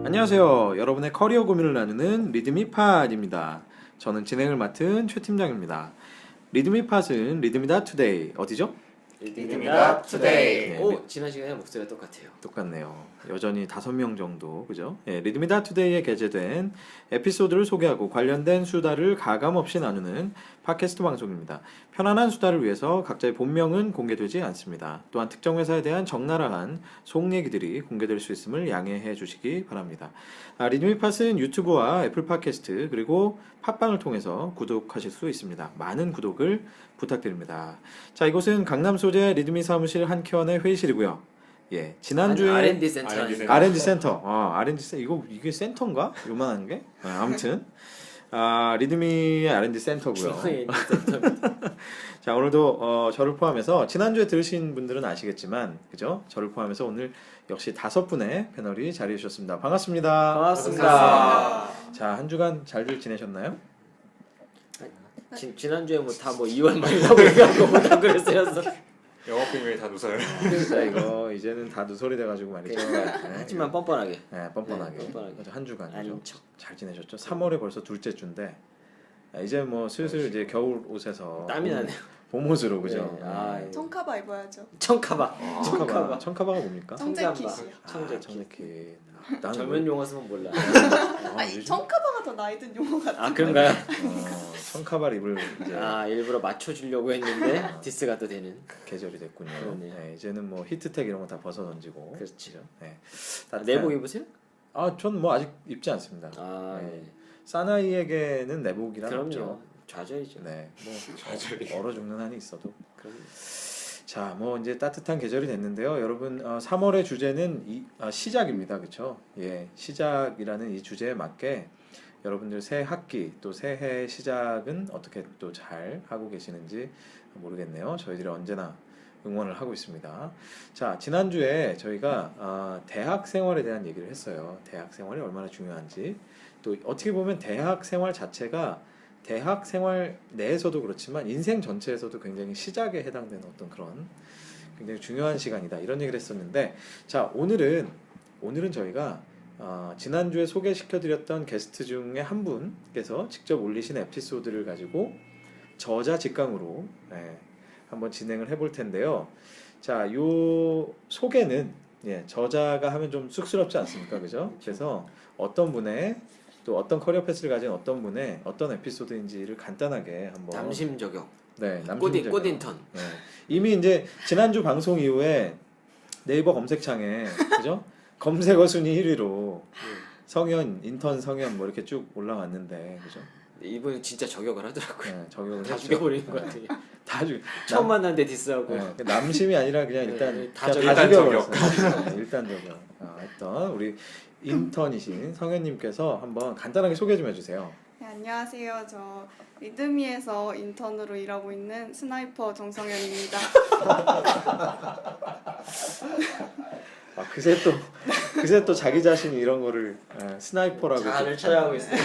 안녕하세요. 여러분의 커리어 고민을 나누는 리드미팟입니다. 저는 진행을 맡은 최 팀장입니다. 리드미팟은 리드미다 투데이 어디죠? 리드미다 투데이. 네, 오, 지난 시간에 목소리가 똑같아요. 똑같네요. 여전히 5명 정도, 그죠? 네, 리드미다 투데이에 게재된 에피소드를 소개하고 관련된 수다를 가감없이 나누는 팟캐스트 방송입니다. 편안한 수다를 위해서 각자의 본명은 공개되지 않습니다. 또한 특정 회사에 대한 적나라한 속 얘기들이 공개될 수 있음을 양해해 주시기 바랍니다. 리드미팟은 유튜브와 애플 팟캐스트 그리고 팟빵을 통해서 구독하실 수 있습니다. 많은 구독을 부탁드립니다. 자, 이곳은 강남 소재 리드미 사무실 한켠의 회의실이고요. 예, 지난주에 R&D 센터. R&D 센터. R&D 센터. 이게 센터인가? 요만한 게? 아무튼 리드미의 R&D 센터고요. 자, 오늘도 저를 포함해서 지난주에 들으신 분들은 아시겠지만, 그죠? 저를 포함해서 오늘 역시 5분의 패널이 자리해 주셨습니다. 반갑습니다. 반갑습니다. 자, 한 주간 잘들 지내셨나요? 지난주에 뭐 다 2월 말이라고 얘기한 거보다 그랬어요. 영업비밀 다 누설. 자, 이거 이제는 다 누설이 돼가지고 말이죠. 네, 하지만 뻔뻔하게. 네, 뻔뻔하게. 네, 뻔뻔하게. 그래서 한 주간 아닌 척. 잘 지내셨죠? 3월에 벌써 둘째 주인데 이제 뭐 슬슬 이제 겨울 옷에서 땀이 나네요. 봄 옷으로 그죠? 네. 청카바 입어야죠. 청카바. 청카바가 뭡니까? 청재킷이요. 청재킷. 나는 젊은 용어 쓰면 몰라. 이 청카바가 더 나이 든 용어 같은데. 아, 그런가요? 청카바를 입을 이제 일부러 맞춰주려고 했는데 디스가 또 되는. 계절이 됐군요. 그러네요. 네, 이제는 뭐 히트텍 이런 거 다 벗어 던지고. 그렇죠. 네. 내복 입으세요? 전 뭐 아직 입지 않습니다. 네. 사나이에게는 내복이란 그럼요. 없죠. 좌절이죠. 네, 뭐 좌절이. 얼어 죽는 한이 있어도. 그럼. 자, 뭐 이제 따뜻한 계절이 됐는데요. 여러분, 3월의 주제는 시작입니다. 그렇죠? 예, 시작이라는 이 주제에 맞게 여러분들 새 학기 또 새해 시작은 어떻게 또 잘 하고 계시는지 모르겠네요. 저희들이 언제나 응원을 하고 있습니다. 자, 지난주에 저희가 대학 생활에 대한 얘기를 했어요. 대학 생활이 얼마나 중요한지. 또 어떻게 보면 대학 생활 자체가 대학 생활 내에서도 그렇지만 인생 전체에서도 굉장히 시작에 해당되는 어떤 그런 굉장히 중요한 시간이다 이런 얘기를 했었는데, 자, 오늘은 저희가 지난주에 소개시켜드렸던 게스트 중에 한 분께서 직접 올리신 에피소드를 가지고 저자 직강으로 한번 진행을 해볼 텐데요. 자, 요 소개는 저자가 하면 좀 쑥스럽지 않습니까? 그죠? 그래서 어떤 분의 또 어떤 커리어 패스를 가진 어떤 분의 어떤 에피소드인지를 간단하게 한번 남심 저격. 남심 꽃인턴. 네. 이미 이제 지난주 방송 이후에 네이버 검색창에 그죠? 검색어 순위 1위로 성현 인턴 성현 뭐 이렇게 쭉 올라왔는데 그죠? 이분이 진짜 저격을 하더라고요. 네, 저격을 다 했죠. 죽여버리는 것 같아요. 다 처음 만났는데 디스하고. 남심이 아니라 그냥 일단 다 죽여버렸어요. 일단 저격. 했던 우리 인턴이신 성현님께서 한번 간단하게 소개 좀 해주세요. 네, 안녕하세요. 저 리드미에서 인턴으로 일하고 있는 스나이퍼 정성현입니다. 그새 또 자기 자신이 이런 거를 스나이퍼라고 잘을 쳐야하고 있어요.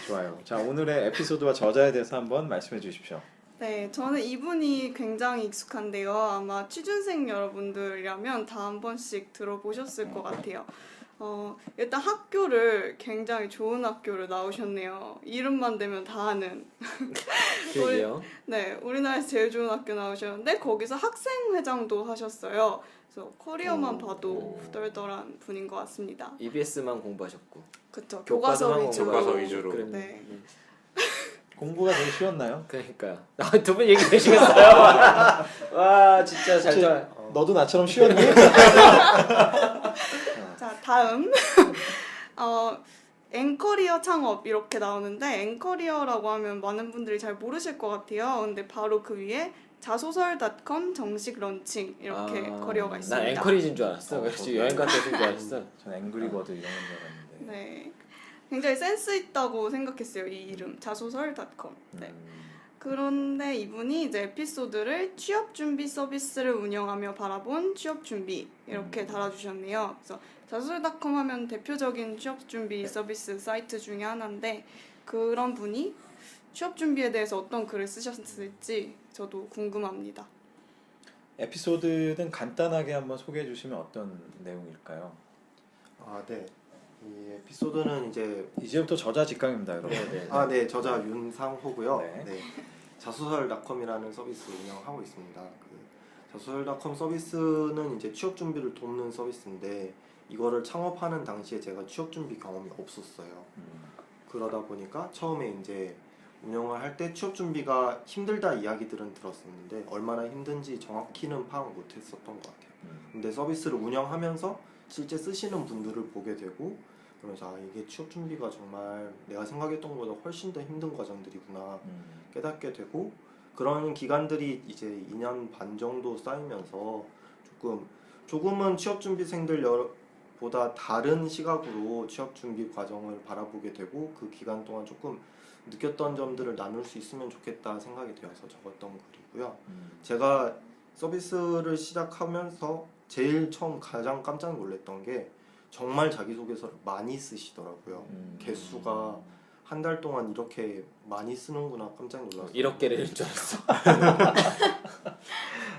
좋아요. 자, 오늘의 에피소드와 저자에 대해서 한번 말씀해 주십시오. 네, 저는 이분이 굉장히 익숙한데요. 아마 취준생 여러분들이라면 다 한 번씩 들어보셨을 것 같아요. 일단 학교를 굉장히 좋은 학교를 나오셨네요. 이름만 대면 다 아는. 그러게요. 네, 우리나라에서 제일 좋은 학교 나오셨는데 거기서 학생회장도 하셨어요. 그래서 커리어만 봐도 후덜덜한 분인 것 같습니다. EBS만 공부하셨고. 그쵸, 교과서만 교과서 위주로. 교과서 위주로. 그럼, 네. 공부가 되게 쉬웠나요? 그러니까요. 두 분 얘기 되시겠어요? 와, 진짜 잘 좋아. 너도 나처럼 쉬웠니? 자, 다음. 앵커리어 창업 이렇게 나오는데 앵커리어라고 하면 많은 분들이 잘 모르실 것 같아요. 근데 바로 그 위에 자소설.com 정식 런칭 이렇게 커리어가 있습니다. 난 앵커리진 줄 알았어. 역시 여행 갔다 줄 알았어. 전 앵그리버드 이런 건 줄 알았는데. 네, 굉장히 센스 있다고 생각했어요. 이 이름 자소설.com. 네. 그런데 이분이 이제 에피소드를 취업 준비 서비스를 운영하며 바라본 취업 준비 이렇게 달아주셨네요. 그래서 자소설.com 하면 대표적인 취업 준비 서비스 사이트 중에 하나인데 그런 분이 취업 준비에 대해서 어떤 글을 쓰셨을지 저도 궁금합니다. 에피소드는 간단하게 한번 소개해 주시면 어떤 내용일까요? 네. 이 에피소드는 이제부터 저자 직강입니다, 여러분. 네네. 네, 저자 윤상호고요. 네. 네. 자소설닷컴이라는 서비스 운영하고 있습니다. 그 자소설닷컴 서비스는 이제 취업 준비를 돕는 서비스인데 이거를 창업하는 당시에 제가 취업 준비 경험이 없었어요. 그러다 보니까 처음에 이제 운영을 할 때 취업 준비가 힘들다 이야기들은 들었었는데 얼마나 힘든지 정확히는 파악 못했었던 것 같아요. 근데 서비스를 운영하면서 실제 쓰시는 분들을 보게 되고 그러면서 아, 이게 취업 준비가 정말 내가 생각했던 것보다 훨씬 더 힘든 과정들이구나 깨닫게 되고 그런 기간들이 이제 2년 반 정도 쌓이면서 조금은 취업 준비생들 보다 다른 시각으로 취업 준비 과정을 바라보게 되고 그 기간 동안 조금 느꼈던 점들을 나눌 수 있으면 좋겠다 생각이 되어서 적었던 글이고요. 제가 서비스를 시작하면서 제일 처음 가장 깜짝 놀랐던 게 정말 자기소개서를 많이 쓰시더라고요. 개수가 한 달 동안 이렇게 많이 쓰는구나 깜짝 놀랐어요. 1억 개를 줄 알았어.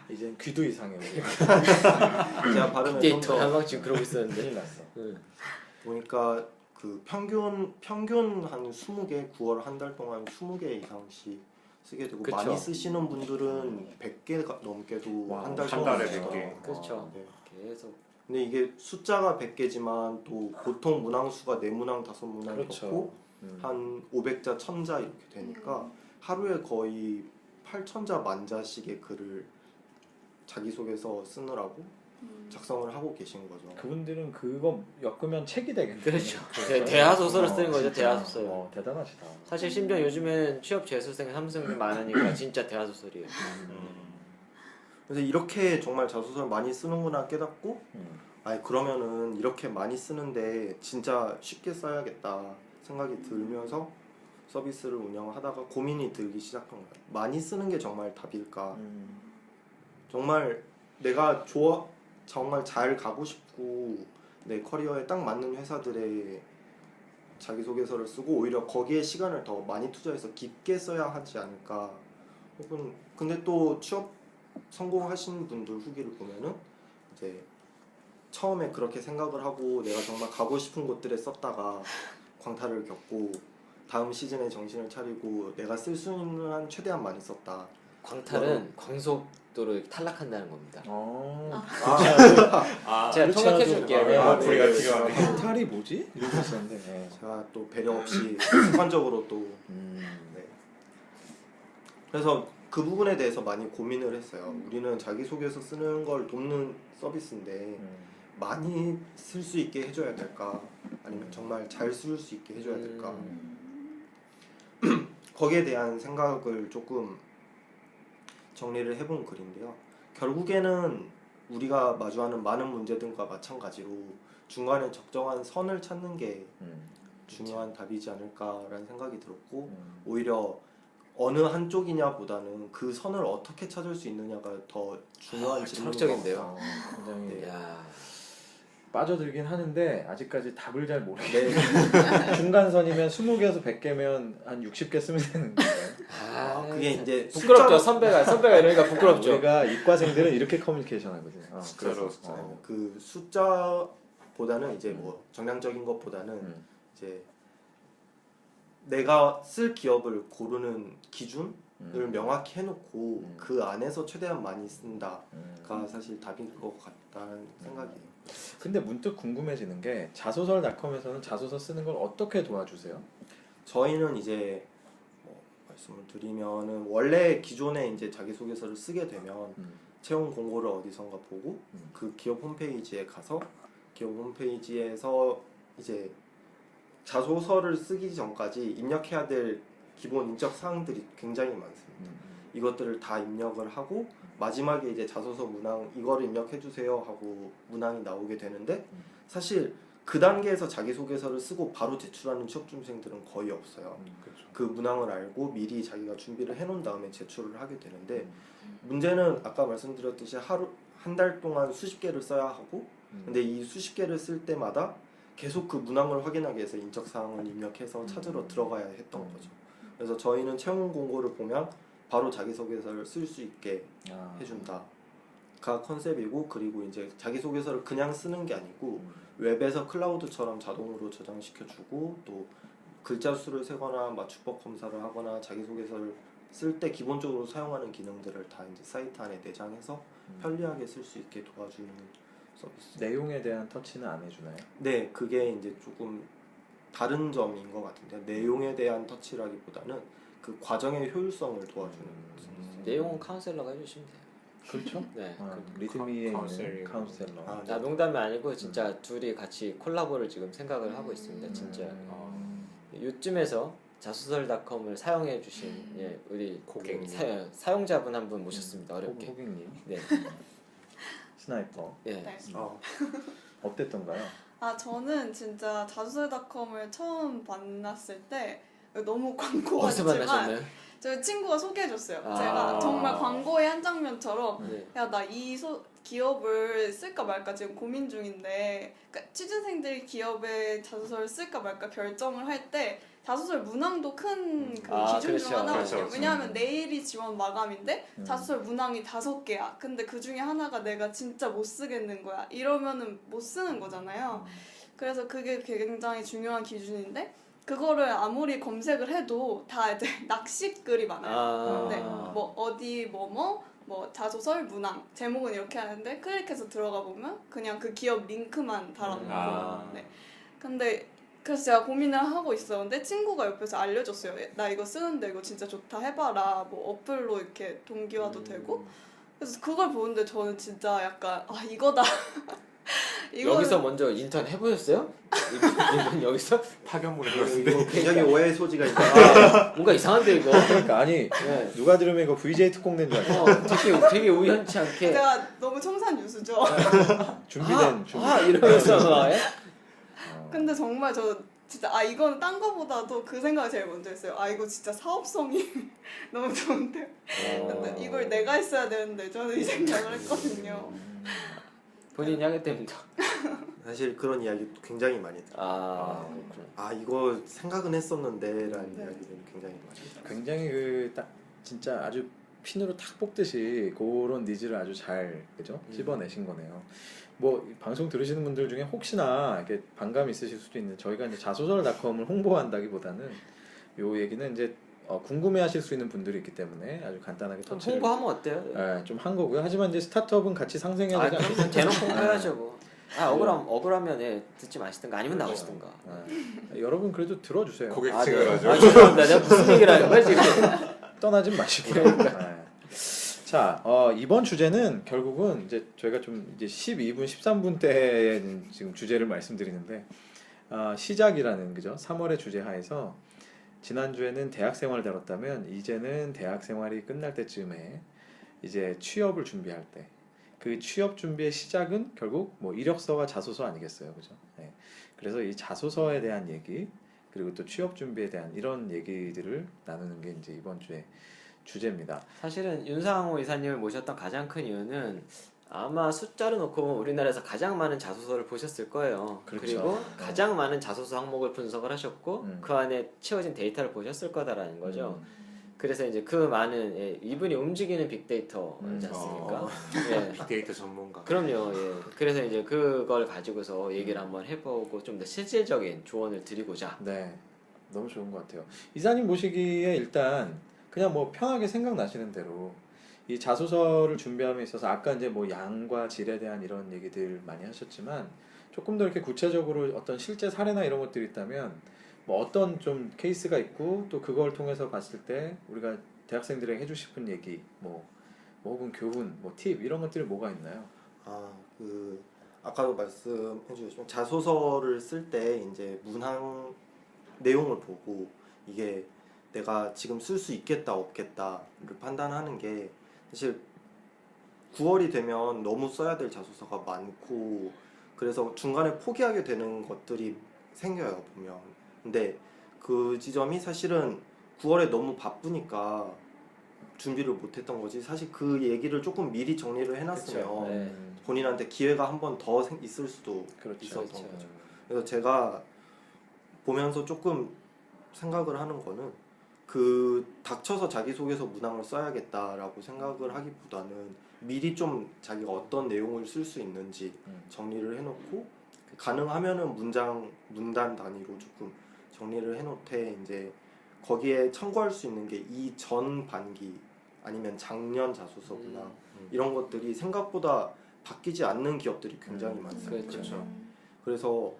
이제 귀도 이상해. 제가 발음을 좀 데이터 더 한방 지금 그러고 있었는데. 큰일 났어. 보니까 그 평균 한 20개 9월 한 달 동안 20개 이상씩 쓰게 되고 그쵸. 많이 쓰시는 분들은 100개 넘게도 와, 한 달 한 달에 동안 100개. 그렇죠. 네. 계속. 근데 이게 숫자가 100개지만 또 보통 문항수가 4문항 5문항 그렇죠. 이렇고 한 500자 1000자 이렇게 되니까 하루에 거의 8000자 만자씩의 글을 자기소개서 쓰느라고 작성을 하고 계신 거죠. 그분들은 그거 엮으면 책이 되겠네요. 그렇죠. 그래서- 대하 소설을 쓰는 거죠. 진짜. 대하 소설. 대단하시다. 사실 심지어 요즘엔 취업 재수생, 삼수생들 많으니까 진짜 대하 소설이에요. 그래서 이렇게 정말 자소설 많이 쓰는구나 깨닫고 아니 그러면은 이렇게 많이 쓰는데 진짜 쉽게 써야겠다 생각이 들면서 서비스를 운영하다가 고민이 들기 시작한 거예요. 많이 쓰는 게 정말 답일까? 정말 내가 정말 잘 가고 싶고 내 커리어에 딱 맞는 회사들의 자기소개서를 쓰고 오히려 거기에 시간을 더 많이 투자해서 깊게 써야 하지 않을까? 혹은 근데 또 취업 성공하신 분들 후기를 보면은 이제 처음에 그렇게 생각을 하고 내가 정말 가고 싶은 곳들에 썼다가 광탈을 겪고 다음 시즌에 정신을 차리고 내가 쓸 수 있는 한 최대한 많이 썼다. 광탈은 광속도로 탈락한다는 겁니다. 아, 제가 그렇지 통역해 않아도- 줄게요. 아, 불이 같은 거. 광탈이 뭐지? 이러고 있었는데. 네. 제가 또 배려 없이 습관적으로 또 네. 그래서 그 부분에 대해서 많이 고민을 했어요. 우리는 자기소개서 쓰는 걸 돕는 서비스인데 많이 쓸 수 있게 해줘야 될까? 아니면 정말 잘 쓸 수 있게 해줘야 될까? 거기에 대한 생각을 조금 정리를 해본 글인데요. 결국에는 우리가 마주하는 많은 문제들과 마찬가지로 중간에 적정한 선을 찾는 게 중요한 답이지 않을까라는 생각이 들었고 오히려 어느 한쪽이냐보다는 그 선을 어떻게 찾을 수 있느냐가 더 중요한 질문인 것 철학적인데요. 같아요. 굉장히 네. 야, 빠져들긴 하는데 아직까지 답을 잘 모르겠어요. 네. 중간선이면 20개에서 100개면 한 60개 쓰면 되는 거예요. 그게 이제 부끄럽죠. 숫자로- 선배가 이러니까 부끄럽죠. 우리가 이과생들은 이렇게 커뮤니케이션 하거든요. 숫자로, 그래서, 숫자로. 그 숫자보다는 이제 뭐 정량적인 것보다는 이제 내가 쓸 기업을 고르는 기준을 명확히 해놓고 그 안에서 최대한 많이 쓴다가 사실 답인 것 같다는 생각이에요. 근데 문득 궁금해지는 게 자소설닷컴에서는 자소서 쓰는 걸 어떻게 도와주세요? 저희는 이제 뭐 말씀을 드리면은 원래 기존에 이제 자기소개서를 쓰게 되면 채용 공고를 어디선가 보고 그 기업 홈페이지에 가서 기업 홈페이지에서 이제 자소서를 쓰기 전까지 입력해야 될 기본 인적 사항들이 굉장히 많습니다. 이것들을 다 입력을 하고 마지막에 이제 자소서 문항 이거를 입력해 주세요 하고 문항이 나오게 되는데 사실 그 단계에서 자기소개서를 쓰고 바로 제출하는 취업준비생들은 거의 없어요. 그렇죠. 그 문항을 알고 미리 자기가 준비를 해놓은 다음에 제출을 하게 되는데 문제는 아까 말씀드렸듯이 하루 한 달 동안 수십 개를 써야 하고 근데 이 수십 개를 쓸 때마다 계속 그 문항을 확인하기 위해서 인적 사항을 입력해서 찾으러 들어가야 했던 거죠. 그래서 저희는 채용 공고를 보면 바로 자기소개서를 쓸 수 있게 해준다가 컨셉이고 그리고 이제 자기소개서를 그냥 쓰는 게 아니고 웹에서 클라우드처럼 자동으로 저장시켜주고 또 글자 수를 세거나 맞춤법 검사를 하거나 자기소개서를 쓸 때 기본적으로 사용하는 기능들을 다 이제 사이트 안에 내장해서 편리하게 쓸 수 있게 도와주는 서비스. 내용에 대한 터치는 안 해주나요? 네, 그게 이제 조금 다른 점인 것 같은데요. 내용에 대한 터치라기보다는 그 과정의 효율성을 도와주는 서비스. 내용은 카운셀러가 해주시면 돼요. 그렇죠. 네. 리드미에 있는 카운셀링. 카운셀러. 아, 아, 농담이 아니고 진짜 둘이 같이 콜라보를 지금 생각을 하고 있습니다. 진짜 요즘에서 자소설닷컴을 사용해 주신 예, 우리 고객님. 사용자분 한 분 모셨습니다. 어렵게. 호객님, 네. 스나이퍼 예. 네. 어땠던가요? 아 저는 진짜 자소설닷컴을 처음 만났을 때 너무 광고 어디서 같지만 만나셨나요? 저희 친구가 소개해줬어요. 아. 제가 정말 광고의 한 장면처럼 네. 야 나 이 기업을 쓸까 말까 지금 고민 중인데 그러니까 취준생들이 기업에 자소서를 쓸까 말까 결정을 할 때 자소설 문항도 큰 그 아, 기준 그렇죠. 중 하나거든요. 그렇죠. 왜냐하면 내일이 지원 마감인데 음. 자소설 문항이 5개야. 근데 그 중에 하나가 내가 진짜 못 쓰겠는 거야. 이러면은 못 쓰는 거잖아요. 그래서 그게 굉장히 중요한 기준인데 그거를 아무리 검색을 해도 다 이제 낚시글이 많아요. 아. 네, 뭐 어디 뭐 자소설 문항 제목은 이렇게 하는데 클릭해서 들어가 보면 그냥 그 기업 링크만 달아놓고 네. 근데 그래서 제가 고민을 하고 있었는데 친구가 옆에서 알려줬어요. 나 이거 쓰는데 이거 진짜 좋다 해봐라. 뭐 어플로 이렇게 동기화도 되고 그래서 그걸 보는데 저는 진짜 약간 아 이거다. 여기서 먼저 인턴 해보셨어요? 이분 여기서? 파견문을 이거 들었는데 굉장히 오해의 소지가 있다. 아, 뭔가 이상한데 이거. 그러니까 아니 네. 누가 들으면 이거 VJ 특공 낸줄 알죠? 되게 우연치 않게. 제가 너무 청산 유수죠. 준비된 이러면서 예? 근데 정말 저 진짜 아 이건 딴 거보다도 그 생각이 제일 먼저 했어요. 아 이거 진짜 사업성이 너무 좋은데. 근데 이걸 내가 했어야 되는데 저는 이 생각을 했거든요. 본인이 하기 때문이다. 사실 그런 이야기 굉장히 많이 들어요. 아, 그렇구나. 아 이거 생각은 했었는데라는 네. 이야기를 굉장히 많이 들어요. 굉장히 그 딱 진짜 아주 핀으로 탁 뽑듯이 그런 니즈를 아주 잘 그죠 찝어내신 거네요. 뭐 방송 들으시는 분들 중에 혹시나 이렇게 반감이 있으실 수도 있는데 저희가 이제 자소설닷컴을 홍보한다기보다는 요 얘기는 이제 궁금해하실 수 있는 분들이 있기 때문에 아주 간단하게 터치를 홍보하면 어때요? 좀 한 거고요. 하지만 이제 스타트업은 같이 상생해야 되지 그럼 않겠습니까? 대놓고 홍보해야죠 뭐. 억울하면 예, 듣지 마시든가 아니면 나오시든가. 여러분 그래도 들어주세요. 고객 네. 측을 죄송합니다. 내가 무슨 얘기를 하는 거야 지금? 떠나진 마시고요. 자, 이번 주제는 결국은 이제 저희가 좀 이제 12분, 13분 때 지금 주제를 말씀드리는데 시작이라는 그죠? 3월의 주제 하에서 지난주에는 대학 생활을 다뤘다면 이제는 대학 생활이 끝날 때쯤에 이제 취업을 준비할 때 그 취업 준비의 시작은 결국 뭐 이력서와 자소서 아니겠어요, 그죠? 네. 그래서 이 자소서에 대한 얘기 그리고 또 취업 준비에 대한 이런 얘기들을 나누는 게 이제 이번 주에 주제입니다. 사실은 윤상호 이사님을 모셨던 가장 큰 이유는 아마 숫자로 놓고 보면 우리나라에서 가장 많은 자소서를 보셨을 거예요. 그렇죠. 그리고 가장 많은 자소서 항목을 분석을 하셨고 그 안에 채워진 데이터를 보셨을 거다라는 거죠. 그래서 이제 그 많은 이분이 움직이는 빅데이터지 않습니까? 예. 빅데이터 전문가. 그럼요. 예. 그래서 이제 그걸 가지고서 얘기를 한번 해보고 좀 더 실질적인 조언을 드리고자. 네, 너무 좋은 것 같아요. 이사님 모시기에 일단 그냥 뭐 편하게 생각나시는 대로 이 자소서를 준비함에 있어서 아까 이제 뭐 양과 질에 대한 이런 얘기들 많이 하셨지만 조금 더 이렇게 구체적으로 어떤 실제 사례나 이런 것들이 있다면 뭐 어떤 좀 케이스가 있고 또 그걸 통해서 봤을 때 우리가 대학생들에게 해주고 싶은 얘기 뭐 혹은 교훈 뭐 팁 이런 것들이 뭐가 있나요? 아까도 말씀해 주셨지만 자소서를 쓸 때 이제 문항 내용을 보고 이게 내가 지금 쓸 수 있겠다 없겠다를 판단하는 게 사실 9월이 되면 너무 써야 될 자소서가 많고 그래서 중간에 포기하게 되는 것들이 생겨요 보면. 근데 그 지점이 사실은 9월에 너무 바쁘니까 준비를 못했던 거지. 사실 그 얘기를 조금 미리 정리를 해놨으면 그쵸. 네. 본인한테 기회가 한 번 더 있을 수도 그렇죠. 있었던 그렇죠. 거죠. 그래서 제가 보면서 조금 생각을 하는 거는 그 닥쳐서 자기소개서 문항을 써야겠다라고 생각을 하기보다는 미리 좀 자기가 어떤 내용을 쓸 수 있는지 정리를 해놓고 가능하면은 문단 단위로 조금 정리를 해놓되 이제 거기에 참고할 수 있는 게 이 전 반기 아니면 작년 자소서 문항 이런 것들이 생각보다 바뀌지 않는 기업들이 굉장히 많습니다. 그렇죠. 그래서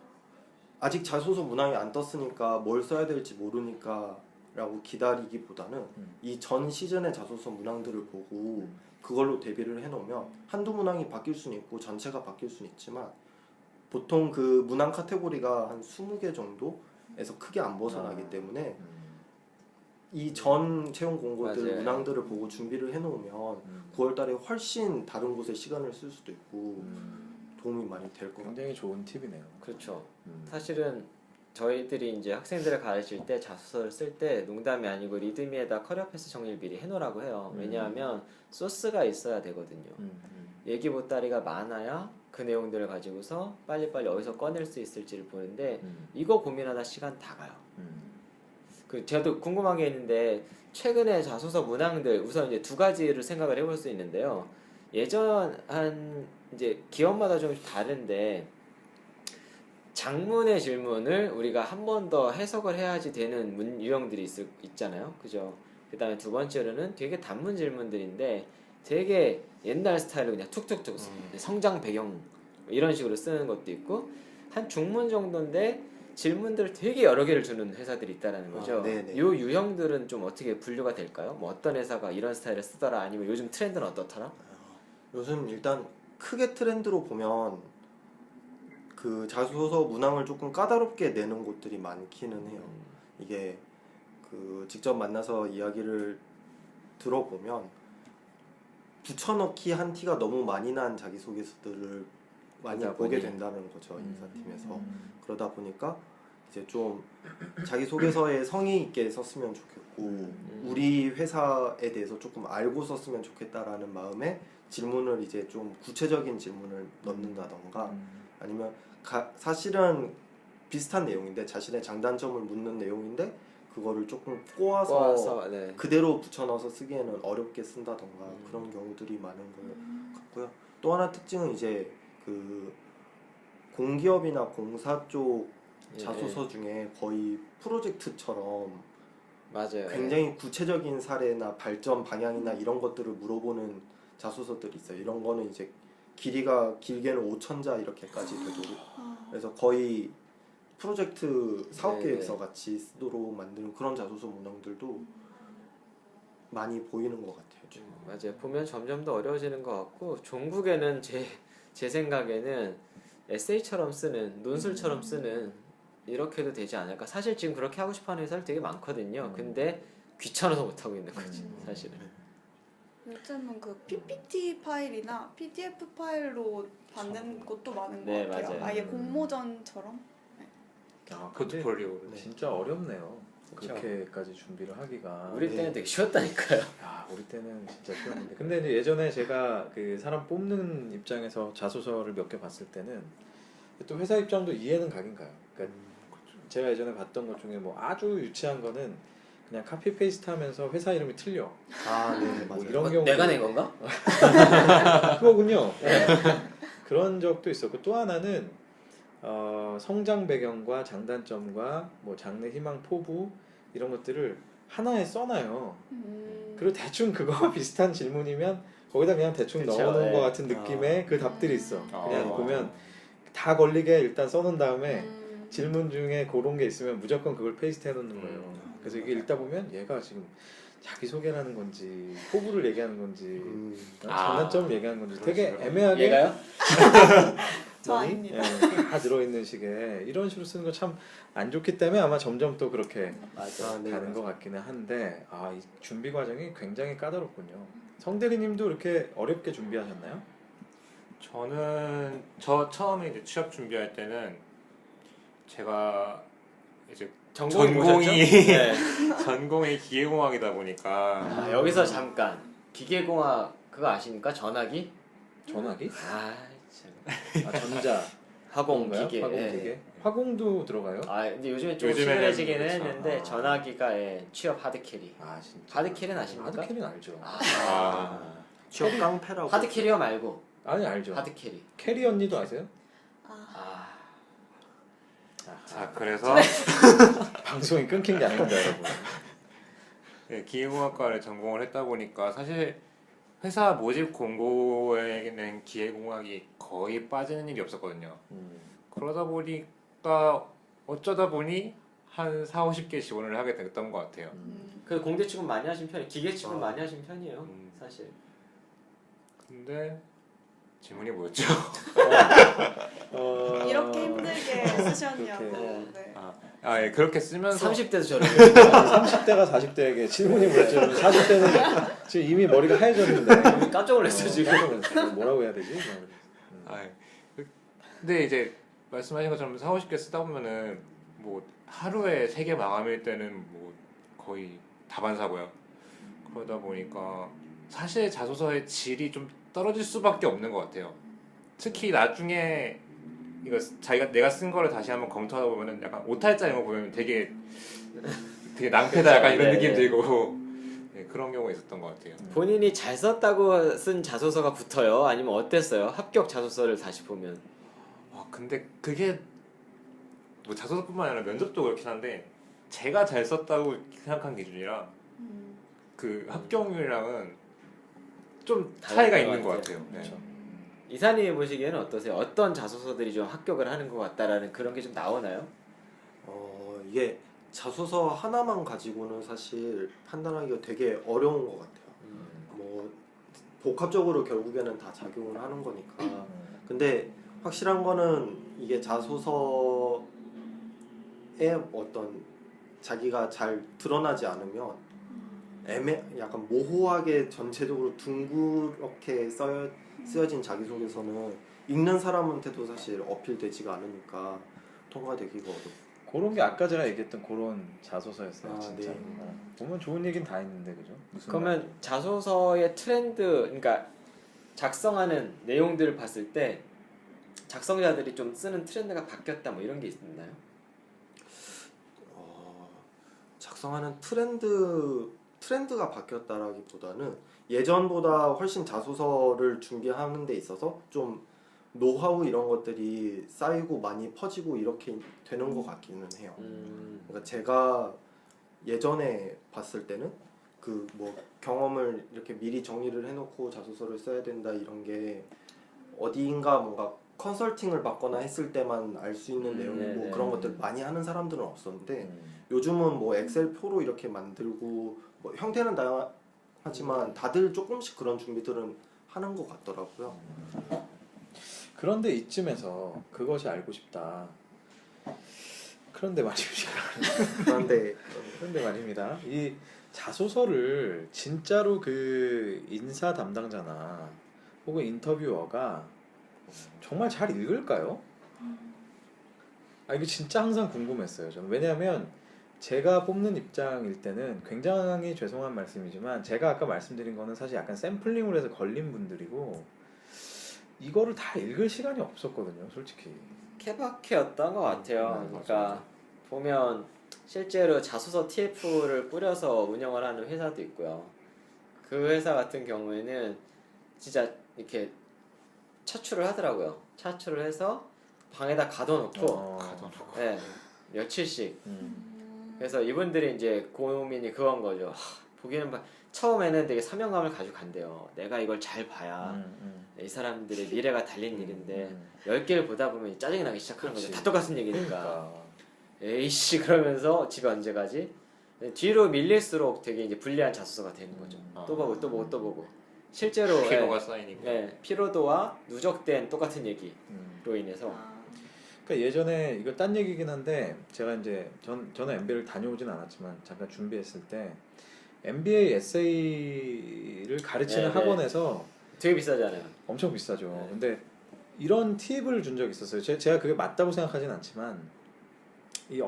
아직 자소서 문항이 안 떴으니까 뭘 써야 될지 모르니까 라고 기다리기보다는 이 전 시즌의 자소서 문항들을 보고 그걸로 대비를 해놓으면 한두 문항이 바뀔 수는 있고 전체가 바뀔 수는 있지만 보통 그 문항 카테고리가 한 20개 정도에서 크게 안 벗어나기 때문에 이 전 채용 공고들 맞아요. 문항들을 보고 준비를 해놓으면 9월달에 훨씬 다른 곳에 시간을 쓸 수도 있고 도움이 많이 될 것 같아요. 굉장히 좋은 팁이네요. 그렇죠. 사실은 저희들이 이제 학생들을 가르칠 때 자소서를 쓸 때 농담이 아니고 리드미에다 커리어 패스 정리를 미리 해놓으라고 해요. 왜냐하면 소스가 있어야 되거든요. 얘기 보따리가 많아야 그 내용들을 가지고서 빨리빨리 어디서 꺼낼 수 있을지를 보는데 이거 고민하다 시간 다 가요. 그 저도 궁금한 게 있는데 최근에 자소서 문항들 우선 이제 두 가지를 생각을 해볼 수 있는데요. 예전 한 이제 기업마다 좀 다른데 장문의 질문을 우리가 한 번 더 해석을 해야지 되는 유형들이 있잖아요. 그죠? 그 다음에 두 번째로는 되게 단문 질문들인데 되게 옛날 스타일로 그냥 툭툭툭 성장 배경 이런 식으로 쓰는 것도 있고 한 중문 정도인데 질문들을 되게 여러 개를 주는 회사들이 있다라는 거죠. 네네. 요 유형들은 좀 어떻게 분류가 될까요? 뭐 어떤 회사가 이런 스타일을 쓰더라 아니면 요즘 트렌드는 어떻더라? 요즘 일단 크게 트렌드로 보면 그 자소서 문항을 조금 까다롭게 내는 곳들이 많기는 해요. 이게 그 직접 만나서 이야기를 들어보면 붙여넣기 한 티가 너무 많이 난 자기소개서들을 많이 보게 된다는 거죠. 인사팀에서. 그러다 보니까 이제 좀 자기소개서에 성의 있게 썼으면 좋겠고 우리 회사에 대해서 조금 알고 썼으면 좋겠다라는 마음에 질문을 이제 좀 구체적인 질문을 넣는다던가 아니면 사실은 비슷한 내용인데 자신의 장단점을 묻는 내용인데 그거를 조금 꼬아서 네. 그대로 붙여넣어서 쓰기에는 어렵게 쓴다던가 그런 경우들이 많은 것 같고요. 또 하나 특징은 이제 그 공기업이나 공사 쪽 자소서 중에 거의 프로젝트처럼 맞아요. 굉장히 구체적인 사례나 발전 방향이나 이런 것들을 물어보는 자소서들이 있어요. 이런 거는 이제 길이가 길게는 5,000자 이렇게까지 되도록 그래서 거의 프로젝트 사업계획서 같이 쓰도록 만드는 그런 자소서 문항들도 많이 보이는 것 같아요. 지금. 맞아요. 보면 점점 더 어려워지는 것 같고 종국에는 제 생각에는 에세이처럼 쓰는 논술처럼 쓰는 이렇게 해도 되지 않을까. 사실 지금 그렇게 하고 싶어하는 회사들 되게 많거든요. 근데 귀찮아서 못 하고 있는 거지 사실은. 요즘은 그 PPT 파일이나 PDF 파일로 받는 곳도 많은 것 네, 같아요. 맞아요. 아예 공모전처럼. 아, 근데 포트폴리오. 진짜 어렵네요. 그쵸. 그렇게까지 준비를 하기가. 우리 때는 되게 쉬웠다니까요. 야, 우리 때는 진짜 쉬웠는데. 근데 이제 예전에 제가 그 사람 뽑는 입장에서 자소서를 몇 개 봤을 때는 또 회사 입장도 이해는 가긴 가요. 그러니까 제가 예전에 봤던 것 중에 뭐 아주 유치한 거는 그냥 카피 페이스트 하면서 회사 이름이 틀려. 아, 네, 뭐 맞아요. 이런 경우 내가 낸 건가? 그거군요. 네. 그런 적도 있었고 또 하나는 성장 배경과 장단점과 뭐 장래 희망 포부 이런 것들을 하나에 써놔요. 그리고 대충 그거와 비슷한 질문이면 거기다 그냥 대충 그쵸, 넣어놓은 네. 것 같은 느낌의 그 답들이 있어. 그냥 아. 보면 다 걸리게 일단 써놓은 다음에 질문 중에 그런 게 있으면 무조건 그걸 페이스트 해놓는 거예요. 그래서 이게 읽다 보면 얘가 지금 자기 소개라는 건지 포부를 얘기하는 건지 장단점을 얘기하는 건지 되게 그렇죠. 애매하게 얘가요? 저 아닙니다. 다 들어있는 식의 이런 식으로 쓰는 거 참 안 좋기 때문에 아마 점점 또 그렇게 맞아. 네, 가는 맞아요. 것 같기는 한데 이 준비 과정이 굉장히 까다롭군요. 성대리님도 이렇게 어렵게 준비하셨나요? 저는 저 처음에 이제 취업 준비할 때는 제가 이제 전공이 전공이 네. 전공이 기계공학이다 보니까 여기서 잠깐 기계공학 그거 아십니까? 전화기? 전화기? 참. 전자 화공 뭔가요? 기계. 화공 예. 기계? 화공도 들어가요? 근데 요즘에 좀 요즘에는 심해지기는 그렇죠. 했는데 전화기가 취업 하드캐리. 진짜. 하드캐리는 아십니까? 하드캐리는 알죠. 취업 깡패라고. 하드캐리어 말고 아니 알죠. 하드캐리. 캐리 언니도 아세요? 자, 그래서 방송이 끊긴 게 아닙니다, 여러분. 네, 기계공학과를 전공을 했다 보니까 사실 회사 모집 공고에는 기계공학이 거의 빠지는 일이 없었거든요. 그러다 보니까 어쩌다 보니 한 4, 50개 지원을 하게 됐던 것 같아요. 그 공대 취급 많이 하신 편이 기계 취급 아. 많이 하신 편이에요. 사실. 근데 질문이 뭐였죠? 이렇게 힘들게 쓰셨냐고. 그렇게. 네. 예, 그렇게 쓰면서 30대도 저렇게 30대가 40대에게 질문이 뭐였죠? 40대는 지금 이미 머리가 하얘졌는데 깜짝 놀랐어 지금. 깜짝 놀랐어요. 뭐라고 해야 되지? 근데 이제 말씀하신 것처럼 4, 50개 쓰다 보면은 뭐 하루에 3개 마감일 때는 뭐 거의 다반사고요. 그러다 보니까 사실 자소서의 질이 좀 떨어질 수밖에 없는 것 같아요. 특히 나중에 이거 내가 쓴 거를 다시 한번 검토하다 보면은 약간 오탈자 이런 거 보면 되게 낭패다 약간 이런 네, 느낌 네. 들고 네, 그런 경우가 있었던 것 같아요. 본인이 잘 썼다고 쓴 자소서가 붙어요? 아니면 어땠어요? 합격 자소서를 다시 보면. 근데 그게 뭐 자소서뿐만 아니라 면접도 그렇긴 한데 제가 잘 썼다고 생각한 기준이랑 그 합격률이랑은 좀 차이가 달라질 있는 것 것 같아요. 같아요. 네. 그렇죠. 이사님이 보시기에는 어떠세요? 어떤 자소서들이 좀 합격을 하는 것 같다라는 그런 게 좀 나오나요? 이게 자소서 하나만 가지고는 사실 판단하기가 되게 어려운 것 같아요. 뭐 복합적으로 결국에는 다 작용을 하는 거니까. 근데 확실한 거는 이게 자소서에 어떤 자기가 잘 드러나지 않으면 약간 모호하게 전체적으로 둥그렇게 쓰여진 자기소개서는 읽는 사람한테도 사실 어필되지가 않으니까 통과되기가 어렵고. 그런 게 아까 제가 얘기했던 그런 자소서였어요. 아, 진짜. 네. 보면 좋은 얘기는 다 있는데 그죠? 그러면 자소서의 트렌드, 그러니까 작성하는 내용들을 봤을 때 작성자들이 좀 쓰는 트렌드가 바뀌었다 뭐 이런 게 있나요? 작성하는 트렌드가 바뀌었다라기보다는 예전보다 훨씬 자소서를 준비하는 데 있어서 좀 노하우 이런 것들이 쌓이고 많이 퍼지고 이렇게 되는 것 같기는 해요. 그러니까 제가 예전에 봤을 때는 그 뭐 경험을 이렇게 미리 정리를 해놓고 자소서를 써야 된다 이런 게 어디인가 뭔가 컨설팅을 받거나 했을 때만 알 수 있는 내용이고 네. 그런 것들 많이 하는 사람들은 없었는데 요즘은 뭐 엑셀 표로 이렇게 만들고 뭐 형태는 다양하지만 다들 조금씩 그런 준비들은 하는 것 같더라고요. 그런데 이쯤에서 그것이 알고 싶다. 그런데 말입니다. 그런데 말입니다. 이 자소서를 진짜로 그 인사 담당자나 혹은 인터뷰어가 정말 잘 읽을까요? 이게 진짜 항상 궁금했어요. 저는. 왜냐하면 제가 뽑는 입장일 때는 굉장히 죄송한 말씀이지만 제가 아까 말씀드린 거는 사실 약간 샘플링으로 해서 걸린 분들이고 이거를 다 읽을 시간이 없었거든요, 솔직히. 케바케였던 것 같아요. 그러니까 맞아요. 보면 실제로 자소서 TF를 뿌려서 운영을 하는 회사도 있고요. 그 회사 같은 경우에는 진짜 이렇게 차출을 하더라고요. 차출을 해서 방에다 가둬놓고 네, 며칠씩. 그래서 이분들이 이제 고민이 그건 거죠. 보기에는 처음에는 되게 사명감을 가지고 간대요. 내가 이걸 잘 봐야 이 사람들의 미래가 달린 일인데 10개를 보다 보면 짜증이 나기 시작하는 거죠. 다 똑같은 얘기니까. 그러니까. 에이씨 그러면서 집에 언제 가지? 뒤로 밀릴수록 되게 이제 불리한 자소서가 되는 거죠. 또 보고 또 보고 또 보고. 실제로 피로가 쌓이니까. 피로도와 누적된 똑같은 얘기로 인해서 그러니까 예전에 이거 딴 얘기긴 한데 제가 이제 저는 MBA를 다녀오진 않았지만 잠깐 준비했을 때 MBA 에세이를 가르치는 네, 네. 학원에서 되게 비싸잖아요. 엄청 비싸죠. 네. 근데 이런 팁을 준 적이 있었어요. 제가 그게 맞다고 생각하진 않지만 이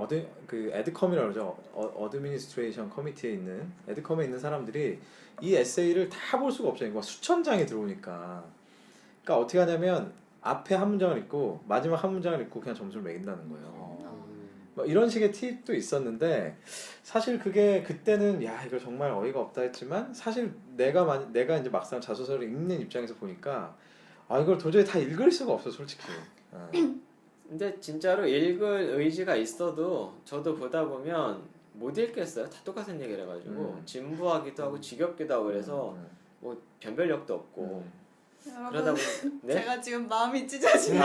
그 에드컴이라고 그러죠. 어드미니스트레이션 커미티에 있는 에드컴에 있는 사람들이 이 에세이를 다 볼 수가 없어요. 수천 장이 들어오니까. 그러니까 어떻게 하냐면 앞에 한 문장을 읽고 마지막 한 문장을 읽고 그냥 점수를 매긴다는 거예요. 뭐 이런 식의 팁도 있었는데 사실 그게 그때는 야 이거 정말 어이가 없다 했지만 사실 내가 이제 막상 자소서를 읽는 입장에서 보니까 이걸 도저히 다 읽을 수가 없어 솔직히. 근데 진짜로 읽을 의지가 있어도 저도 보다 보면 못 읽겠어요. 다 똑같은 얘기를 해가지고 진부하기도 하고 지겹기도 하고 그래서 뭐 변별력도 없고 그러다 여러분 보니 네? 제가 지금 마음이 찢어지네요.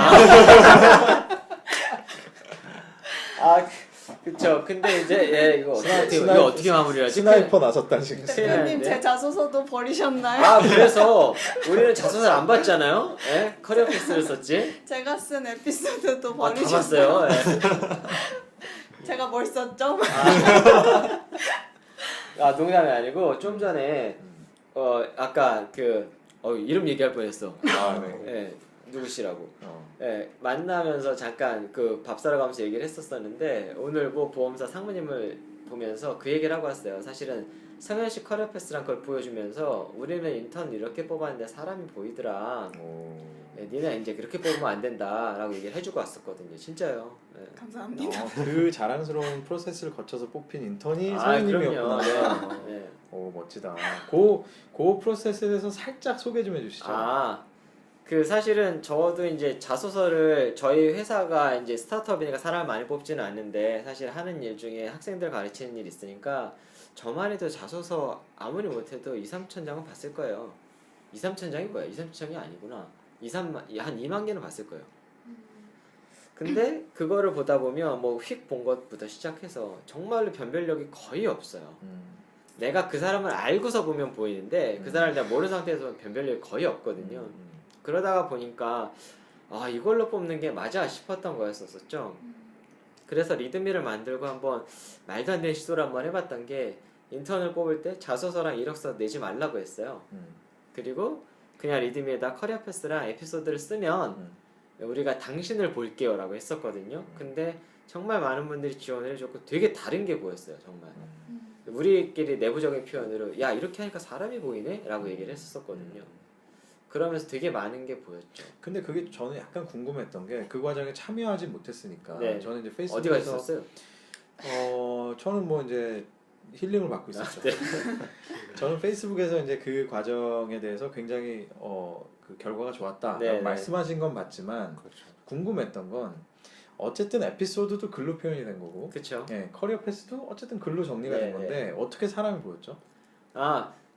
그쵸. 근데 이제 예 이거 스나이퍼, 어떻게 마무리하지? 스나이퍼 나섰다 지금. 대표님 제 자소서도 버리셨나요? 아 그래서 우리는 자소서를 안 봤잖아요. 예? 커리어 패스를 썼지. 제가 쓴 에피소드도 다 버리셨어요. 봤어요. 예. 제가 뭘 썼죠? 농담이 아니고 좀 전에 아까 이름 얘기할 뻔했어. 아, 네. 예, 누구시라고. 예, 만나면서 잠깐 그 밥 사러 가면서 얘기를 했었었는데 오늘 뭐 보험사 상무님을 보면서 그 얘기를 하고 왔어요. 사실은 성현씨 커리어 패스란 걸 보여주면서 우리는 인턴 이렇게 뽑았는데 사람이 보이더라. 예, 니네 이제 그렇게 뽑으면 안 된다라고 얘기를 해주고 왔었거든요. 진짜요. 예. 감사합니다. 그 자랑스러운 프로세스를 거쳐서 뽑힌 인턴이 그럼요. 성현님이었구나. 네, 네. 오 멋지다. 그 프로세스에 대해서 살짝 소개 좀 해주시죠. 그 사실은 저도 이제 자소서를 저희 회사가 이제 스타트업이니까 사람을 많이 뽑지는 않는데 사실 하는 일 중에 학생들 가르치는 일이 있으니까 저만 해도 자소서 아무리 못해도 2-3천 장은 봤을 거예요. 2-3천 장이 뭐야? 2-3천 장이 아니구나. 한 2만 개는 봤을 거예요. 근데 그거를 보다 보면 뭐 휙 본 것부터 시작해서 정말로 변별력이 거의 없어요. 내가 그 사람을 알고서 보면 보이는데 그 사람을 내가 모르는 상태에서 보면 변별력이 거의 없거든요. 그러다가 보니까 이걸로 뽑는 게 맞아 싶었던 거였었죠. 그래서 리드미를 만들고 한번 말도 안 되는 시도를 한번 해봤던 게 인턴을 뽑을 때 자소서랑 이력서 내지 말라고 했어요. 그리고 그냥 리드미에다 커리어 패스랑 에피소드를 쓰면 우리가 당신을 볼게요 라고 했었거든요. 근데 정말 많은 분들이 지원을 해줬고 되게 다른 게 보였어요. 정말 우리끼리 내부적인 표현으로 야 이렇게 하니까 사람이 보이네 라고 얘기를 했었거든요. 그러면서 되게 많은 게 보였죠. 근데 그게 저는 약간 궁금했던 게 그 과정에 참여하지 못했으니까 네. 저는 이제 어디가 페이스북에서 있었어요? 저는 뭐 이제 힐링을 받고 있었죠. 네. 저는 페이스북에서 이제 그 과정에 대해서 굉장히 그 결과가 좋았다 네, 말씀하신 건 맞지만 그렇죠. 궁금했던 건 어쨌든 에피소드도 글로 표현이 된 거고 그쵸. 예, 커리어 패스도 어쨌든 글로 정리가 네, 된 건데 어떻게 사람이 보였죠?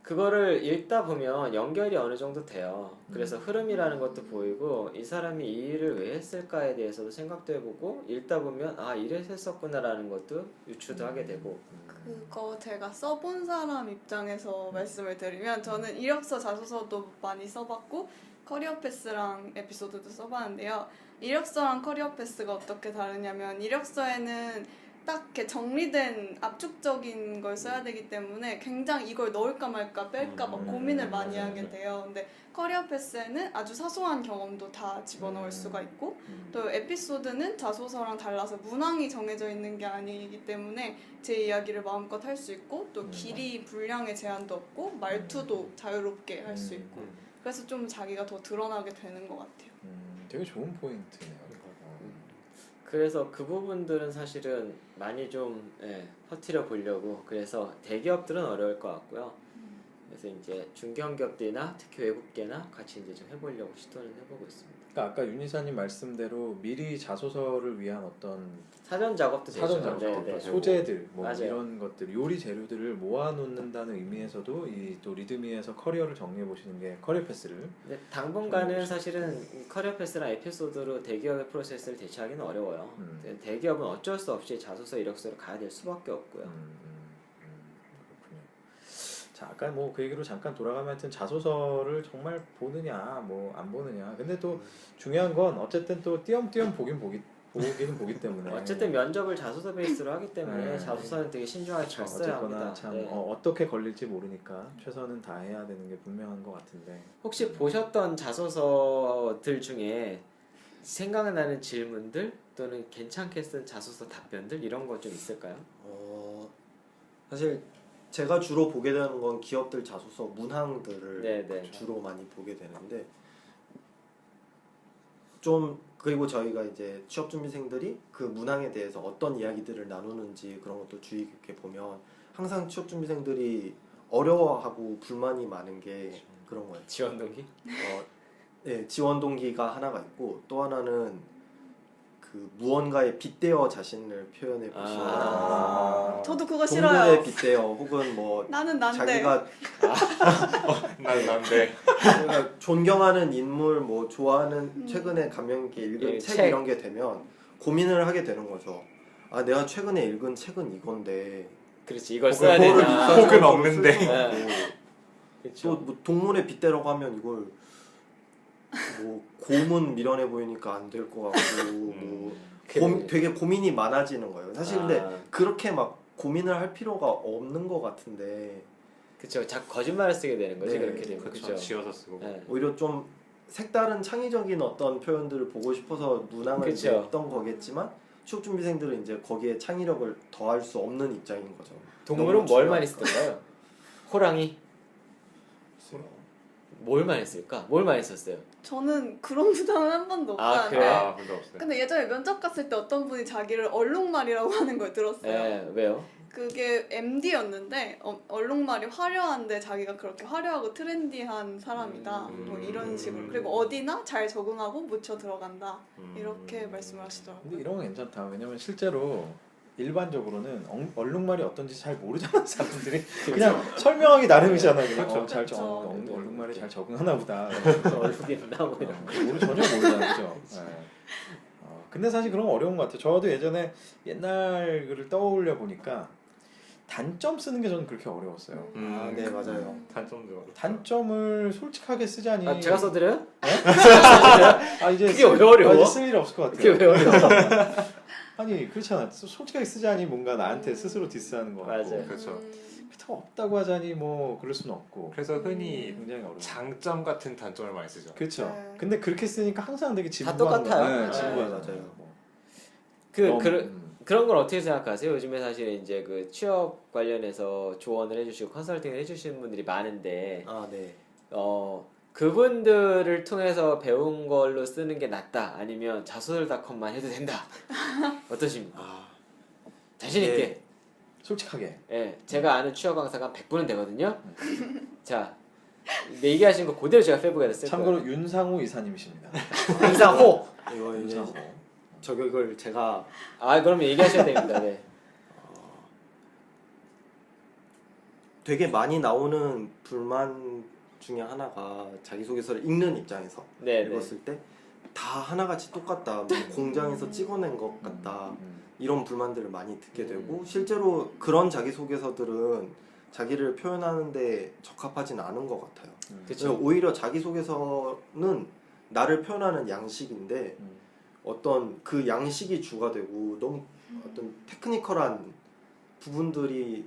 그거를 읽다 보면 연결이 어느 정도 돼요. 그래서 흐름이라는 것도 보이고 이 사람이 이 일을 왜 했을까에 대해서도 생각도 해보고 읽다 보면 이래서 했었구나라는 것도 유추도 하게 되고. 그거 제가 써본 사람 입장에서 말씀을 드리면 저는 이력서 자소서도 많이 써봤고 커리어 패스랑 에피소드도 써봤는데요. 이력서랑 커리어 패스가 어떻게 다르냐면 이력서에는 딱 이렇게 정리된 압축적인 걸 써야 되기 때문에 굉장히 이걸 넣을까 말까 뺄까 막 고민을 많이 하게 돼요. 근데 커리어 패스에는 아주 사소한 경험도 다 집어넣을 수가 있고 또 에피소드는 자소서랑 달라서 문항이 정해져 있는 게 아니기 때문에 제 이야기를 마음껏 할 수 있고 또 길이 분량의 제한도 없고 말투도 자유롭게 할 수 있고 그래서 좀 자기가 더 드러나게 되는 것 같아요. 되게 좋은 포인트네요. 그래서 그 부분들은 사실은 많이 좀 퍼뜨려 보려고. 그래서 대기업들은 어려울 것 같고요. 그래서 이제 중견기업들이나 특히 외국계나 같이 이제 좀 해보려고 시도는 해보고 있습니다. 그러니까 아까 윤 이사님 말씀대로 미리 자소서를 위한 어떤 사전 작업도 사전 되죠. 작업, 네. 소재들 뭐 맞아요. 이런 것들 요리 재료들을 모아놓는다는 의미에서도 이 또 리드미에서 커리어를 정리해 보시는 게 커리어 패스를 근데 당분간은 사실은 커리어 패스랑 에피소드로 대기업의 프로세스를 대체하기는 어려워요. 대기업은 어쩔 수 없이 자소서 이력서로 가야 될 수밖에 없고요. 그렇군요. 자 아까 뭐 그 얘기로 잠깐 돌아가면 하여튼 자소서를 정말 보느냐 뭐 안 보느냐 근데 또 중요한 건 어쨌든 또 띄엄띄엄 보기는 보기 때문에 어쨌든 면접을 자소서 베이스로 하기 때문에 자소서는 되게 신중하게 잘 써야 어쨌거나 합니다. 참 어떻게 걸릴지 모르니까 최선은 다해야 되는 게 분명한 것 같은데 혹시 보셨던 자소서들 중에 생각나는 질문들 또는 괜찮게 쓴 자소서 답변들 이런 거 좀 있을까요? 사실 제가 주로 보게 되는 건 기업들 자소서 문항들을 네네. 주로 많이 보게 되는데 좀 그리고 저희가 이제 취업준비생들이 그 문항에 대해서 어떤 이야기들을 나누는지 그런 것도 주의 깊게 보면 항상 취업준비생들이 어려워하고 불만이 많은 게 그런 거예요. 지원 동기? 네, 지원 동기가 하나가 있고 또 하나는 그 그 무언가에 빗대어 자신을 표현해 보시는 저도 그거 동물에 싫어요. 빗대어 혹은 뭐 나는 난데. 자기가 난데 자기가 존경하는 인물 뭐 좋아하는 최근에 감명 깊게 읽은 예, 책 책. 이런 게 되면 고민을 하게 되는 거죠. 아 내가 최근에 읽은 책은 이건데 그렇지 이걸 혹은 써야 그거를 되나. 비싼 혹은 거로 없는데. 쓸 수는 없고. 그렇죠. 또뭐 동물의 빗대라고 하면 이걸 뭐 곰은 미련해 보이니까 안 될 것 같고 뭐 되게 고민이 많아지는 거예요. 사실 근데 그렇게 막 고민을 할 필요가 없는 것 같은데 그렇죠. 자꾸 거짓말을 쓰게 되는 거지 네, 그렇게 되면. 그렇죠. 그렇죠. 지어서 쓰고. 네. 오히려 좀 색다른 창의적인 어떤 표현들을 보고 싶어서 문항을 그쵸. 냈던 거겠지만 취업준비생들은 이제 거기에 창의력을 더할 수 없는 입장인 거죠. 동물은 너무 뭘 많이 중요하니까. 쓰던가요? 호랑이 뭘 많이 쓸까? 뭘 많이 썼어요? 저는 그런 부담은 한 번도 아, 없었는데. 그래? 아, 근데 없어요. 근데 예전에 면접 갔을 때 어떤 분이 자기를 얼룩말이라고 하는 걸 들었어요. 네, 왜요? 그게 MD였는데 얼룩말이 화려한데 자기가 그렇게 화려하고 트렌디한 사람이다. 뭐 이런 식으로. 그리고 어디나 잘 적응하고 묻혀 들어간다. 이렇게 말씀을 하시더라고요. 근데 이런 건 괜찮다. 왜냐면 실제로 일반적으로는 얼룩말이 어떤지 잘 모르잖아 사람들이. 그냥 설명하기 나름이잖아. 그냥 그렇죠. 잘 그렇죠. 얼룩말이 잘 적응하나 보다. 얼굴이 있나 뭐 이런. 전혀 모르잖아, 그죠? 네. 근데 사실 그런 거 어려운 것 같아요. 저도 예전에 옛날 글을 떠올려 보니까 단점 쓰는 게 저는 그렇게 어려웠어요. 아, 네 맞아요. 단점도 단점을 솔직하게 쓰자니. 아, 제가 써드려요? 이제 그게 왜 어려워? 이제 쓸 일 없을 것 같아요. 그게 왜 어려워? 아니 그렇잖아. 솔직하게 쓰자니 뭔가 나한테 스스로 디스하는 거 같고. 맞아요. 그렇죠. 그렇다고 없다고 하자니 뭐 그럴 수는 없고. 그래서 흔히 굉장히 어려워. 장점 같은 단점을 많이 쓰죠. 그렇죠. 네. 근데 그렇게 쓰니까 항상 되게 다 진부한 똑같아요. 거. 네, 네, 진부하잖아요. 맞아요. 그런 걸 어떻게 생각하세요? 요즘에 사실 이제 그 취업 관련해서 조언을 해주시고 컨설팅을 해주시는 분들이 많은데 아 네. 그분들을 통해서 배운 걸로 쓰는 게 낫다 아니면 자소설닷컴만 해도 된다 어떠십니까? 아 자신 있게. 네. 솔직하게. 예, 제가 아는 취업 강사가 한 100분은 되거든요. 자, 얘기하신 거 그대로 제가 페북에다 쓸 거예요. 참고로 윤상호 이사님이십니다. 윤상호. 이거 이제 윤상호. 저격을 제가 아, 그러면 얘기하셔야 됩니다. 네. 되게 많이 나오는 불만 중에 하나가 자기소개서를 읽는 입장에서 네, 읽었을 때 다 하나같이 똑같다, 뭐 공장에서 찍어낸 것 같다 이런 불만들을 많이 듣게 되고 실제로 그런 자기소개서들은 자기를 표현하는데 적합하진 않은 것 같아요. 그렇죠. 오히려 자기소개서는 나를 표현하는 양식인데 어떤 그 양식이 주가 되고 너무 어떤 테크니컬한 부분들이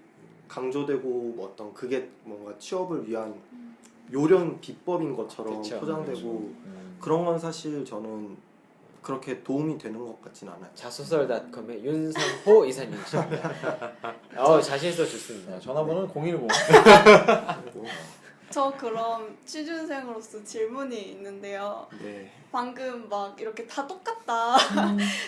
강조되고 뭐 어떤 그게 뭔가 취업을 위한 요령 비법인 것처럼 그쵸. 포장되고 그런 건 사실 저는 그렇게 도움이 되는 것 같진 않아요. 자소설닷컴의 윤상호 이사님이십니다. 자신 있어 좋습니다. 전화번호는 010. 저 그럼 취준생으로서 질문이 있는데요. 네. 방금 막 이렇게 다 똑같다.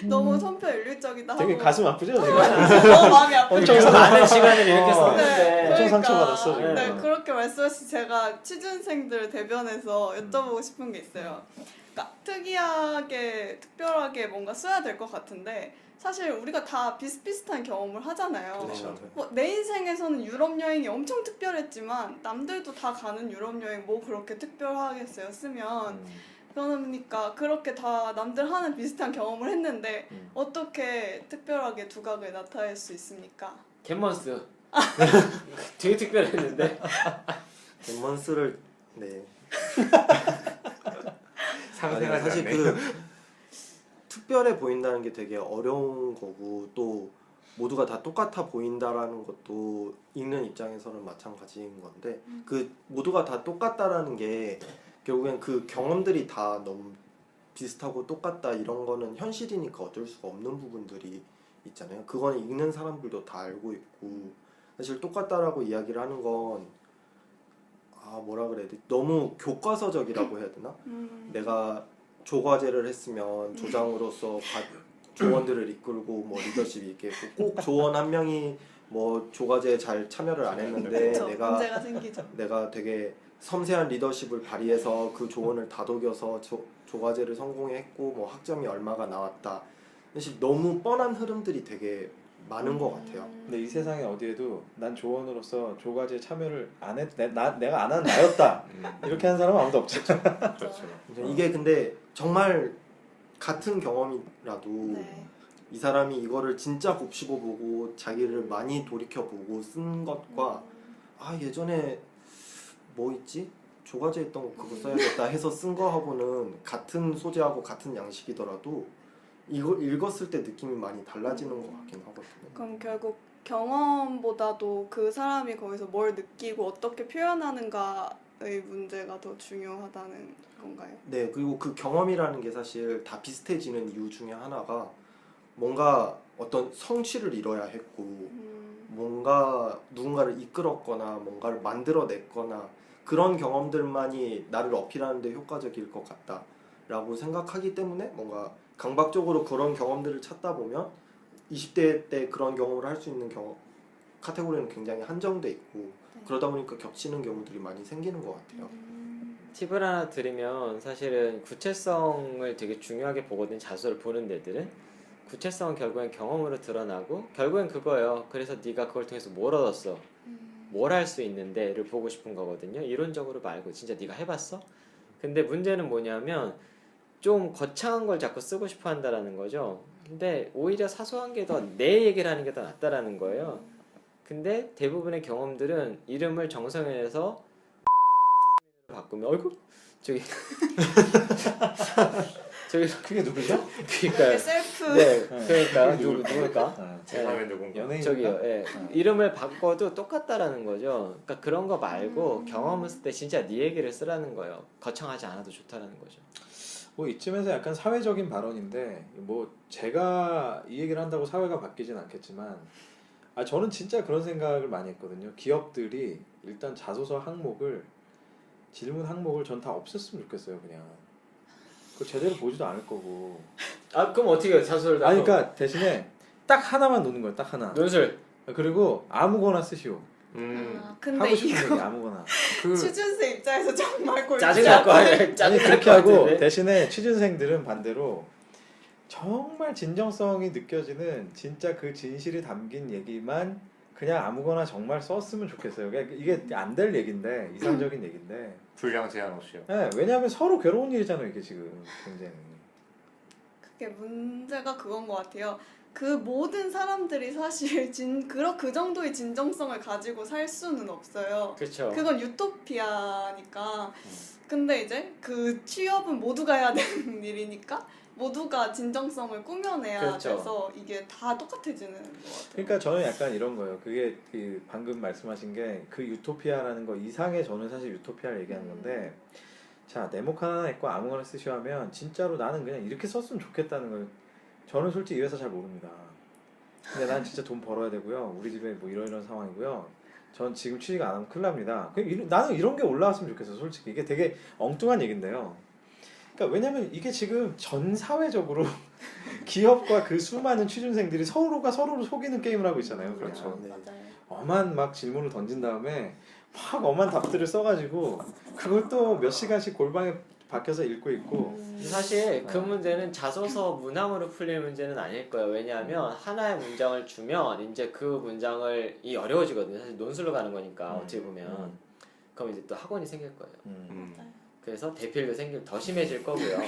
너무 천편일률적이다 하고. 되게 가슴 아프죠, 네, 내가. 너무 마음이 아프죠. 엄청 많은 시간을 이렇게 어. 썼는데 엄청 상처받았어, 지금. 네, 그렇게 말씀하시 제가 취준생들 대변해서 여쭤보고 싶은 게 있어요. 그러니까 특이하게, 특별하게 뭔가 써야 될 것 같은데 사실 우리가 다 비슷비슷한 경험을 하잖아요. 그렇죠. 뭐 내 인생에서는 유럽 여행이 엄청 특별했지만 남들도 다 가는 유럽 여행 뭐 그렇게 특별하겠어요 쓰면. 그러니까 그렇게 다 남들 하는 비슷한 경험을 했는데 어떻게 특별하게 두각을 나타낼 수 있습니까? 갯먼스. 되게 특별했는데. 몬스를 네. 상생하지 사실 않네. 그 특별해 보인다는 게 되게 어려운 거고 또 모두가 다 똑같아 보인다라는 것도 읽는 입장에서는 마찬가지인 건데 그 모두가 다 똑같다라는 게 결국엔 그 경험들이 다 너무 비슷하고 똑같다 이런 거는 현실이니까 어쩔 수가 없는 부분들이 있잖아요. 그건 읽는 사람들도 다 알고 있고 사실 똑같다라고 이야기를 하는 건 뭐라 그래야 돼? 너무 교과서적이라고 해야 되나? 내가 조과제를 했으면 조장으로서 조원들을 이끌고 뭐 리더십이 있겠고 꼭 조원 한 명이 뭐 조과제에 잘 참여를 안 했는데 그쵸, 문제가 생기죠. 내가 되게 섬세한 리더십을 발휘해서 그 조언을 다독여서 조과제를 성공했고 뭐 학점이 얼마가 나왔다 사실 너무 뻔한 흐름들이 되게 많은 것 같아요. 근데 이 세상에 어디에도 난 조원으로서 조과제에 참여를 안 했, 내가 안 한 나였다 이렇게 하는 사람은 아무도 없죠. 그렇죠. 이게 근데 정말 같은 경험이라도 네. 이 사람이 이거를 진짜 곱씹어보고 자기를 많이 돌이켜보고 쓴 것과 아 예전에 뭐 있지? 조과제 있던 거 그거 써야겠다 해서 쓴 거하고는 같은 소재하고 같은 양식이더라도 이걸 읽었을 때 느낌이 많이 달라지는 것 같긴 하거든요. 그럼 결국 경험보다도 그 사람이 거기서 뭘 느끼고 어떻게 표현하는가의 문제가 더 중요하다는 건가요? 네, 그리고 그 경험이라는 게 사실 다 비슷해지는 이유 중에 하나가 뭔가 어떤 성취를 이뤄야 했고 뭔가 누군가를 이끌었거나 뭔가를 만들어냈거나 그런 경험들만이 나를 어필하는 데 효과적일 것 같다라고 생각하기 때문에 뭔가 강박적으로 그런 경험들을 찾다 보면 20대 때 그런 경험을 할 수 있는 카테고리는 굉장히 한정돼 있고 그러다 보니까 겹치는 경우들이 많이 생기는 것 같아요. 팁을 하나 드리면 사실은 구체성을 되게 중요하게 보거든요. 자소를 보는 데들은 구체성은 결국엔 경험으로 드러나고 결국엔 그거예요. 그래서 네가 그걸 통해서 뭘 얻었어? 뭘 할 수 있는데를 보고 싶은 거거든요. 이론적으로 말고 진짜 네가 해봤어? 근데 문제는 뭐냐면 좀 거창한 걸 자꾸 쓰고 싶어 한다라는 거죠. 근데 오히려 사소한 게 더 내 얘기를 하는 게 더 낫다라는 거예요. 근데 대부분의 경험들은 이름을 정성현에서 바꾸면 어이구 저기 저기 그게 누구죠? 그러니까요. 셀프 네, 그러니까 누굴까? 제 화면 누군가. 연예인 저기요, 예. 이름을 바꿔도 똑같다라는 거죠. 그러니까 그런 거 말고 경험을 쓸 때 진짜 네 얘기를 쓰라는 거예요. 거창하지 않아도 좋다라는 거죠. 뭐 이쯤에서 약간 사회적인 발언인데 뭐 제가 이 얘기를 한다고 사회가 바뀌진 않겠지만 저는 진짜 그런 생각을 많이 했거든요. 기업들이 일단 자소서 항목을 질문 항목을 전 다 없앴으면 좋겠어요. 그냥 그 제대로 보지도 않을 거고. 아 그럼 어떻게 해요? 자소를 다. 그러니까 대신에 딱 하나만 놓는 거예요. 딱 하나. 논술. 그리고 아무거나 쓰시오. 근데 하고 싶은 이거 얘기 아무거나. 취준생 입장에서 정말 골치 짜증날 거 아니에요. 아니 짜증날 그렇게 것 하고 같은데. 대신에 취준생들은 반대로 정말 진정성이 느껴지는 진짜 그 진실이 담긴 얘기만 그냥 아무거나 정말 썼으면 좋겠어요. 그러니까 이게 안 될 얘기인데 이상적인 얘기인데. 분량 제한 없이요. 네, 왜냐하면 서로 괴로운 일이잖아요. 이게 지금 굉장히. 그게 문제가 그건 것 같아요. 그 모든 사람들이 사실 그 정도의 진정성을 가지고 살 수는 없어요. 그렇죠. 그건 유토피아니까. 근데 이제 그 취업은 모두가 해야 되는 일이니까 모두가 진정성을 꾸며내야 그렇죠. 돼서 이게 다 똑같아지는 것 같아요. 그러니까 저는 약간 이런 거예요. 그게 그 방금 말씀하신 게 그 유토피아라는 거 이상의 저는 사실 유토피아를 얘기하는 건데 자 네모 하나 냈고 아무거나 쓰시오 하면 진짜로 나는 그냥 이렇게 썼으면 좋겠다는 걸 저는 솔직히 이 회사 잘 모릅니다. 근데 난 진짜 돈 벌어야 되고요. 우리 집에 뭐 이런 상황이고요. 전 지금 취직 안 하면 큰일 납니다. 나는 이런 게 올라왔으면 좋겠어. 솔직히 이게 되게 엉뚱한 얘긴데요. 그러니까 왜냐면 이게 지금 전 사회적으로 기업과 그 수많은 취준생들이 서로가 서로를 속이는 게임을 하고 있잖아요. 그렇죠. 그냥. 맞아요. 엄한 막 질문을 던진 다음에 막 엄한 답들을 써가지고 그걸 또 몇 시간씩 골방에 박혀서 읽고 있고. 사실 그 문제는 자소서 문항으로 풀릴 문제는 아닐 거예요. 왜냐하면 하나의 문장을 주면 이제 그 문장을 어려워지거든요. 사실 논술로 가는 거니까 어떻게 보면 그럼 이제 또 학원이 생길 거예요. 그래서 대필도 더 심해질 거고요.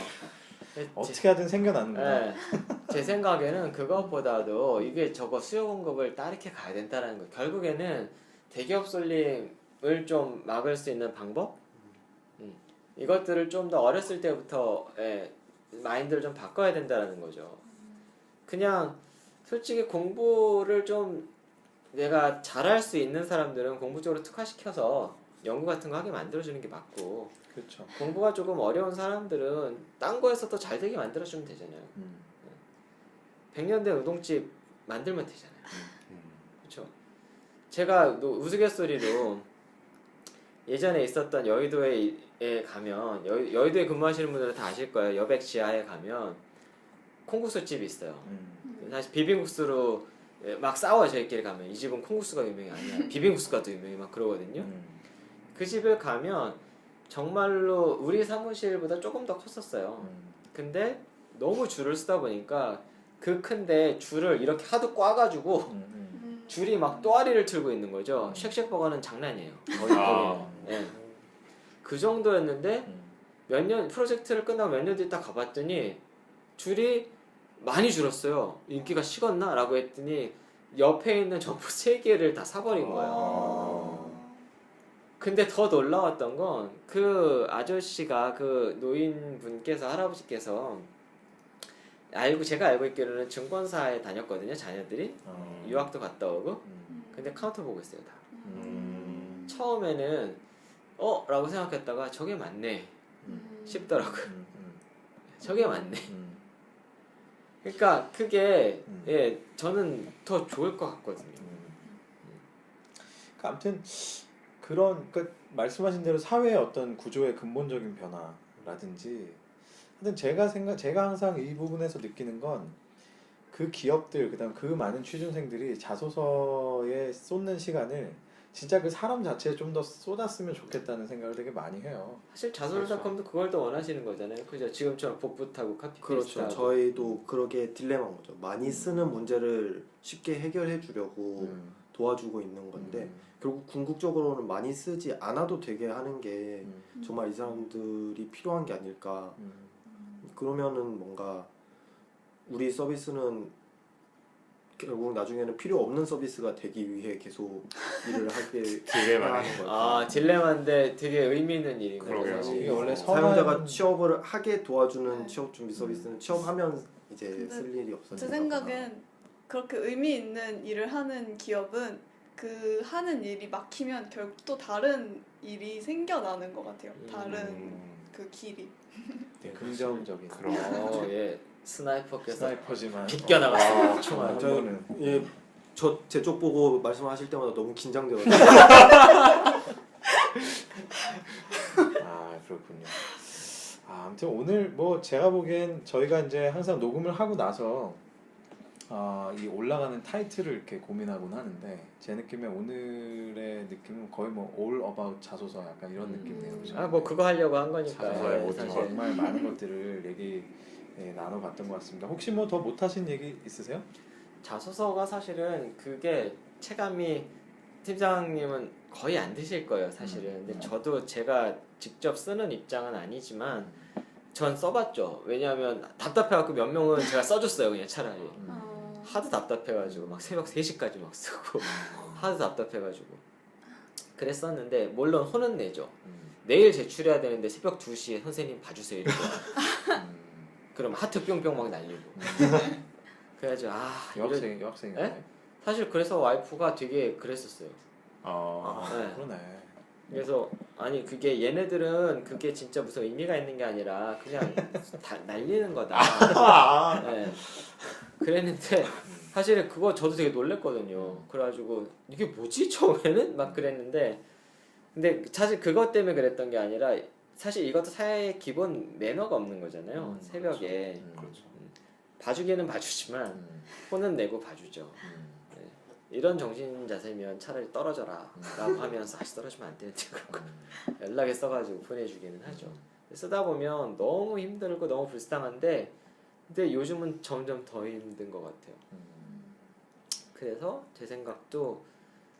어떻게 하든 생겨나는구나. 네, 제 생각에는 그것보다도 이게 저거 수요 공급을 따르게 가야 된다는 거. 결국에는 대기업 쏠림을 좀 막을 수 있는 방법? 이것들을 좀 더 어렸을 때부터 마인드를 좀 바꿔야 된다는 거죠. 그냥 솔직히 공부를 좀 내가 잘할 수 있는 사람들은 공부 쪽으로 특화시켜서 연구 같은 거 하게 만들어주는 게 맞고 그렇죠. 공부가 조금 어려운 사람들은 딴 거에서 더 잘 되게 만들어주면 되잖아요. 100년 된 우동집 만들면 되잖아요. 그렇죠. 제가 우스갯소리로 예전에 있었던 여의도에 가면 여의도에 근무하시는 분들은 다 아실 거예요. 여백 지하에 가면 콩국수집이 있어요. 사실 비빔국수로 막 싸워요. 저희끼리 가면 이 집은 콩국수가 유명이 아니야. 비빔국수가 더 유명해 막 그러거든요. 그 집을 가면 정말로 우리 사무실보다 조금 더 컸었어요. 근데 너무 줄을 쓰다 보니까 그 큰데 줄을 이렇게 하도 꽈가지고 줄이 막 또아리를 틀고 있는 거죠. 쉑쉑버거는 장난이에요. 거의 예. 그 정도였는데 몇 년 프로젝트를 끝나고 몇 년 뒤에 딱 가봤더니 줄이 많이 줄었어요. 인기가 식었나? 라고 했더니 옆에 있는 점포 3개를 다 사버린 거예요. 근데 더 놀라웠던 건 그 아저씨가 그 노인분께서 할아버지께서 제가 알고 있기로는 증권사에 다녔거든요. 자녀들이 유학도 갔다 오고 근데 카운터 보고 있어요 다. 처음에는 라고 생각했다가 저게 맞네 싶더라고요. 저게 맞네. 그러니까 그게 예 저는 더 좋을 것 같거든요. 그러니까 아무튼 그러니까 말씀하신 대로 사회의 어떤 구조의 근본적인 변화라든지 하여튼 제가 항상 이 부분에서 느끼는 건 그 기업들 그다음 그 많은 취준생들이 자소서에 쏟는 시간을 진짜 그 사람 자체에 좀 더 쏟았으면 좋겠다는 생각을 되게 많이 해요. 사실 자소서닷컴도 그걸 더 원하시는 거잖아요. 그죠? 지금처럼 복붙하고 카피 그렇죠. 페이스트하고. 저희도 그러게 딜레마인 거죠. 많이 쓰는 문제를 쉽게 해결해 주려고 도와주고 있는 건데 결국 궁극적으로는 많이 쓰지 않아도 되게 하는 게 정말 이 사람들이 필요한 게 아닐까. 그러면은 뭔가 우리 서비스는 결국 나중에는 필요 없는 서비스가 되기 위해 계속 일을 하게 딜레마네. 하는 거예요. 딜레마인데 되게 의미 있는 일인 거예요. 그러게요. 사실. 이게 원래 사용자가 취업을 하게 도와주는 네. 취업 준비 서비스는 취업하면 이제 근데 쓸 일이 없어지니까. 제 생각엔 그렇게 의미 있는 일을 하는 기업은 그 하는 일이 막히면 결국 또 다른 일이 생겨나는 것 같아요. 다른 그 길이. 네, 긍정적인 예. 스나이퍼께서 스나이퍼지만 비껴나갔어요. 총알 한 저 번은. 예, 제 쪽 보고 말씀하실 때마다 너무 긴장돼가지고. 그렇군요. 아무튼 오늘 뭐 제가 보기엔 저희가 이제 항상 녹음을 하고 나서 이 올라가는 타이틀을 이렇게 고민하곤 하는데 제 느낌에 오늘의 느낌은 거의 뭐 all about 자소서 약간 이런 느낌이네요. 그죠? 뭐 그거 하려고 한 거니까. 자소서의 예, 모든 사실. 정말 많은 것들을 나눠봤던 것 같습니다. 혹시 뭐 더 못하신 얘기 있으세요? 자소서가 사실은 그게 체감이 팀장님은 거의 안 드실 거예요 사실은. 근데 저도 제가 직접 쓰는 입장은 아니지만 전 써봤죠. 왜냐하면 답답해갖고 몇 명은 제가 써줬어요 그냥 차라리. 하도 답답해가지고 막 새벽 3시까지 막 쓰고 하도 답답해가지고 그랬었는데 물론 혼은 내죠. 내일 제출해야 되는데 새벽 2시에 선생님 봐주세요 이러고 그럼 하트 뿅뿅 막 날리고 그래가지고 여학생인가요? 네? 사실 그래서 와이프가 되게 그랬었어요. 네. 그러네. 그래서 아니 그게 얘네들은 그게 진짜 무슨 의미가 있는 게 아니라 그냥 다 날리는 거다. 네. 그랬는데 사실은 그거 저도 되게 놀랬거든요. 그래가지고 이게 뭐지 처음에는 막 그랬는데 근데 사실 그것 때문에 그랬던 게 아니라 사실 이것도 사회의 기본 매너가 없는 거잖아요. 새벽에 그렇죠. 봐주기는 봐주지만 혼은 내고 봐주죠. 이런 정신 자세면 차라리 떨어져라 라고 하면서 다시 떨어지면 안 되는데 그런 거 연락에 써가지고 보내주기는 하죠. 쓰다 보면 너무 힘들고 너무 불쌍한데 근데 요즘은 점점 더 힘든 것 같아요. 그래서 제 생각도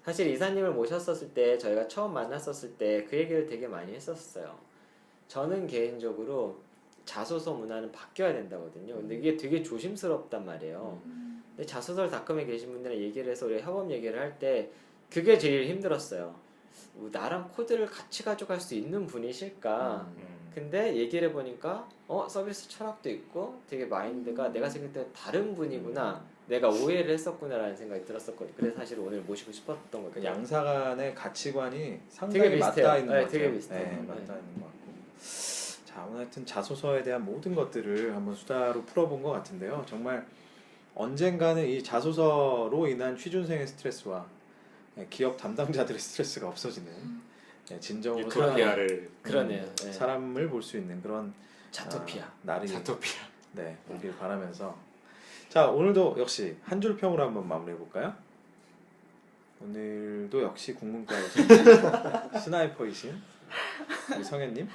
사실 이사님을 모셨었을 때 저희가 처음 만났었을 때 그 얘기를 되게 많이 했었어요. 저는 개인적으로 자소서 문화는 바뀌어야 된다거든요. 근데 이게 되게 조심스럽단 말이에요. 근데 자소서닷컴에 계신 분들이랑 얘기를 해서 우리 협업 얘기를 할 때 그게 제일 힘들었어요. 나랑 코드를 같이 가져갈 수 있는 분이실까? 근데 얘기를 해보니까 서비스 철학도 있고 되게 마인드가 내가 생각할 때 다른 분이구나. 내가 오해를 했었구나라는 생각이 들었었거든요. 그래서 사실 오늘 모시고 싶었던 거예요. 양사 간의 가치관이 되게 상당히 비슷해요. 맞닿아 있는 것 같아요. 되게 비슷해요. 네, 맞닿아 있는 것 같고. 자, 오늘 하여튼 자소서에 대한 모든 것들을 한번 수다로 풀어본 것 같은데요. 정말 언젠가는 이 자소서로 인한 취준생의 스트레스와 기업 담당자들의 스트레스가 없어지는 진정으로 유토피아를 그러네요. 네. 사람을 볼 수 있는 그런 자토피아. 날이 자토피아. 오길 바라면서 자 오늘도 역시 한 줄 평으로 한번 마무리해 볼까요? 오늘도 역시 국문과이신 스나이퍼이신 우리 성현님.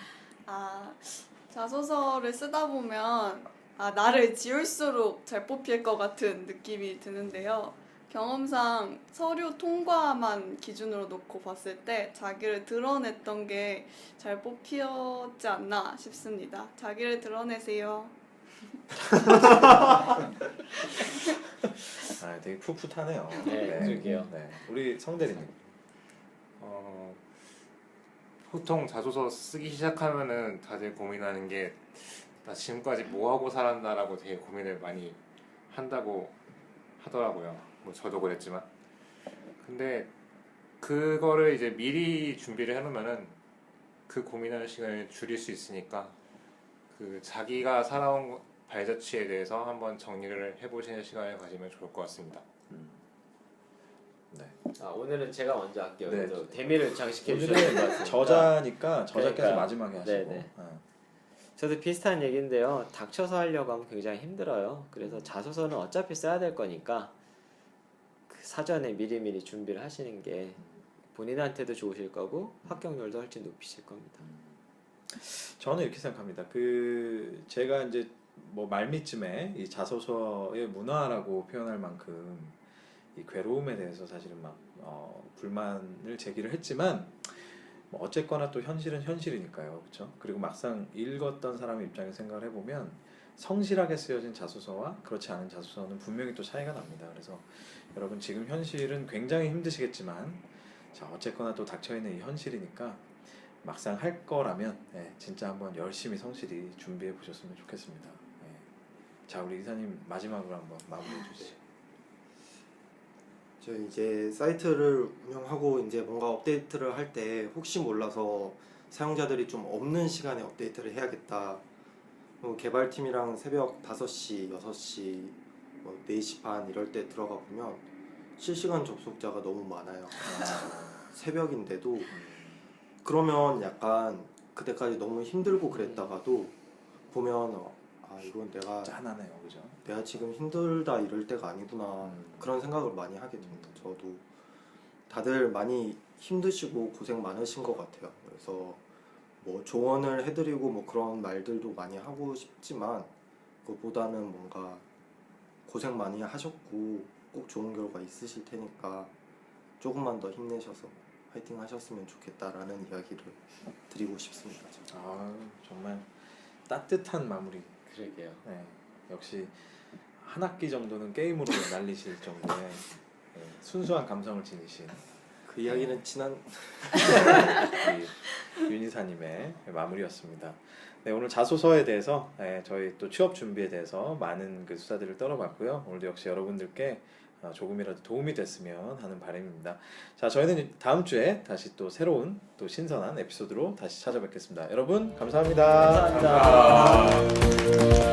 자소서를 쓰다 보면 나를 지울수록 잘 뽑힐 것 같은 느낌이 드는데요. 경험상 서류 통과만 기준으로 놓고 봤을 때 자기를 드러냈던 게 잘 뽑히었지 않나 싶습니다. 자기를 드러내세요. 아, 되게 풋풋하네요. 네, 그러게요. 네. 우리 성대리님. 보통 자소서 쓰기 시작하면은 다들 고민하는 게 나 지금까지 뭐 하고 살았나라고 되게 고민을 많이 한다고 하더라고요. 뭐 저도 그랬지만. 근데 그거를 이제 미리 준비를 해놓으면은 그 고민하는 시간을 줄일 수 있으니까 그 자기가 살아온 발자취에 대해서 한번 정리를 해보시는 시간을 가지면 좋을 것 같습니다. 네. 오늘은 제가 먼저 할게요. 네. 그래도 대미를 장식해 주셔야 될 것 오늘은 같습니다. 저자니까 저자께서 그러니까요. 마지막에 하시고. 네네. 어. 저도 비슷한 얘기인데요. 닥쳐서 하려고 하면 굉장히 힘들어요. 그래서 자소서는 어차피 써야 될 거니까 그 사전에 미리미리 준비를 하시는 게 본인한테도 좋으실 거고 합격률도 훨씬 높이실 겁니다. 저는 이렇게 생각합니다. 그 제가 이제 뭐 말미쯤에 이 자소서의 문화라고 표현할 만큼 이 괴로움에 대해서 사실은 막 불만을 제기를 했지만 뭐 어쨌거나 또 현실은 현실이니까요, 그렇죠? 그리고 막상 읽었던 사람의 입장에서 생각을 해보면 성실하게 쓰여진 자소서와 그렇지 않은 자소서는 분명히 또 차이가 납니다. 그래서 여러분 지금 현실은 굉장히 힘드시겠지만 자 어쨌거나 또 닥쳐있는 이 현실이니까 막상 할 거라면 진짜 한번 열심히 성실히 준비해 보셨으면 좋겠습니다. 자 우리 이사님 마지막으로 한번 마무리해 주시죠. 저 이제 사이트를 운영하고 이제 뭔가 업데이트를 할 때 혹시 몰라서 사용자들이 좀 없는 시간에 업데이트를 해야겠다. 개발팀이랑 새벽 5시, 6시, 4시 반 이럴 때 들어가 보면 실시간 접속자가 너무 많아요. 새벽인데도 그러면 약간 그때까지 너무 힘들고 그랬다가도 보면 이건 짠하네요, 그죠? 내가 지금 힘들다 이럴 때가 아니구나 그런 생각을 많이 하게 됩니다. 저도 다들 많이 힘드시고 고생 많으신 것 같아요. 그래서 뭐 조언을 해드리고 뭐 그런 말들도 많이 하고 싶지만 그보다는 뭔가 고생 많이 하셨고 꼭 좋은 결과 있으실 테니까 조금만 더 힘내셔서 파이팅 하셨으면 좋겠다라는 이야기를 드리고 싶습니다. 정말 따뜻한 마무리. 그러게요. 네, 역시 한 학기 정도는 게임으로 날리실 정도의 순수한 감성을 지니신 그 이야기는 지난 윤이사님의 마무리였습니다. 네, 오늘 자소서에 대해서 저희 또 취업 준비에 대해서 많은 그 수다들을 떨어봤고요. 오늘도 역시 여러분들께 조금이라도 도움이 됐으면 하는 바람입니다. 자, 저희는 다음 주에 다시 또 새로운 또 신선한 에피소드로 다시 찾아뵙겠습니다. 여러분 감사합니다. 감사합니다.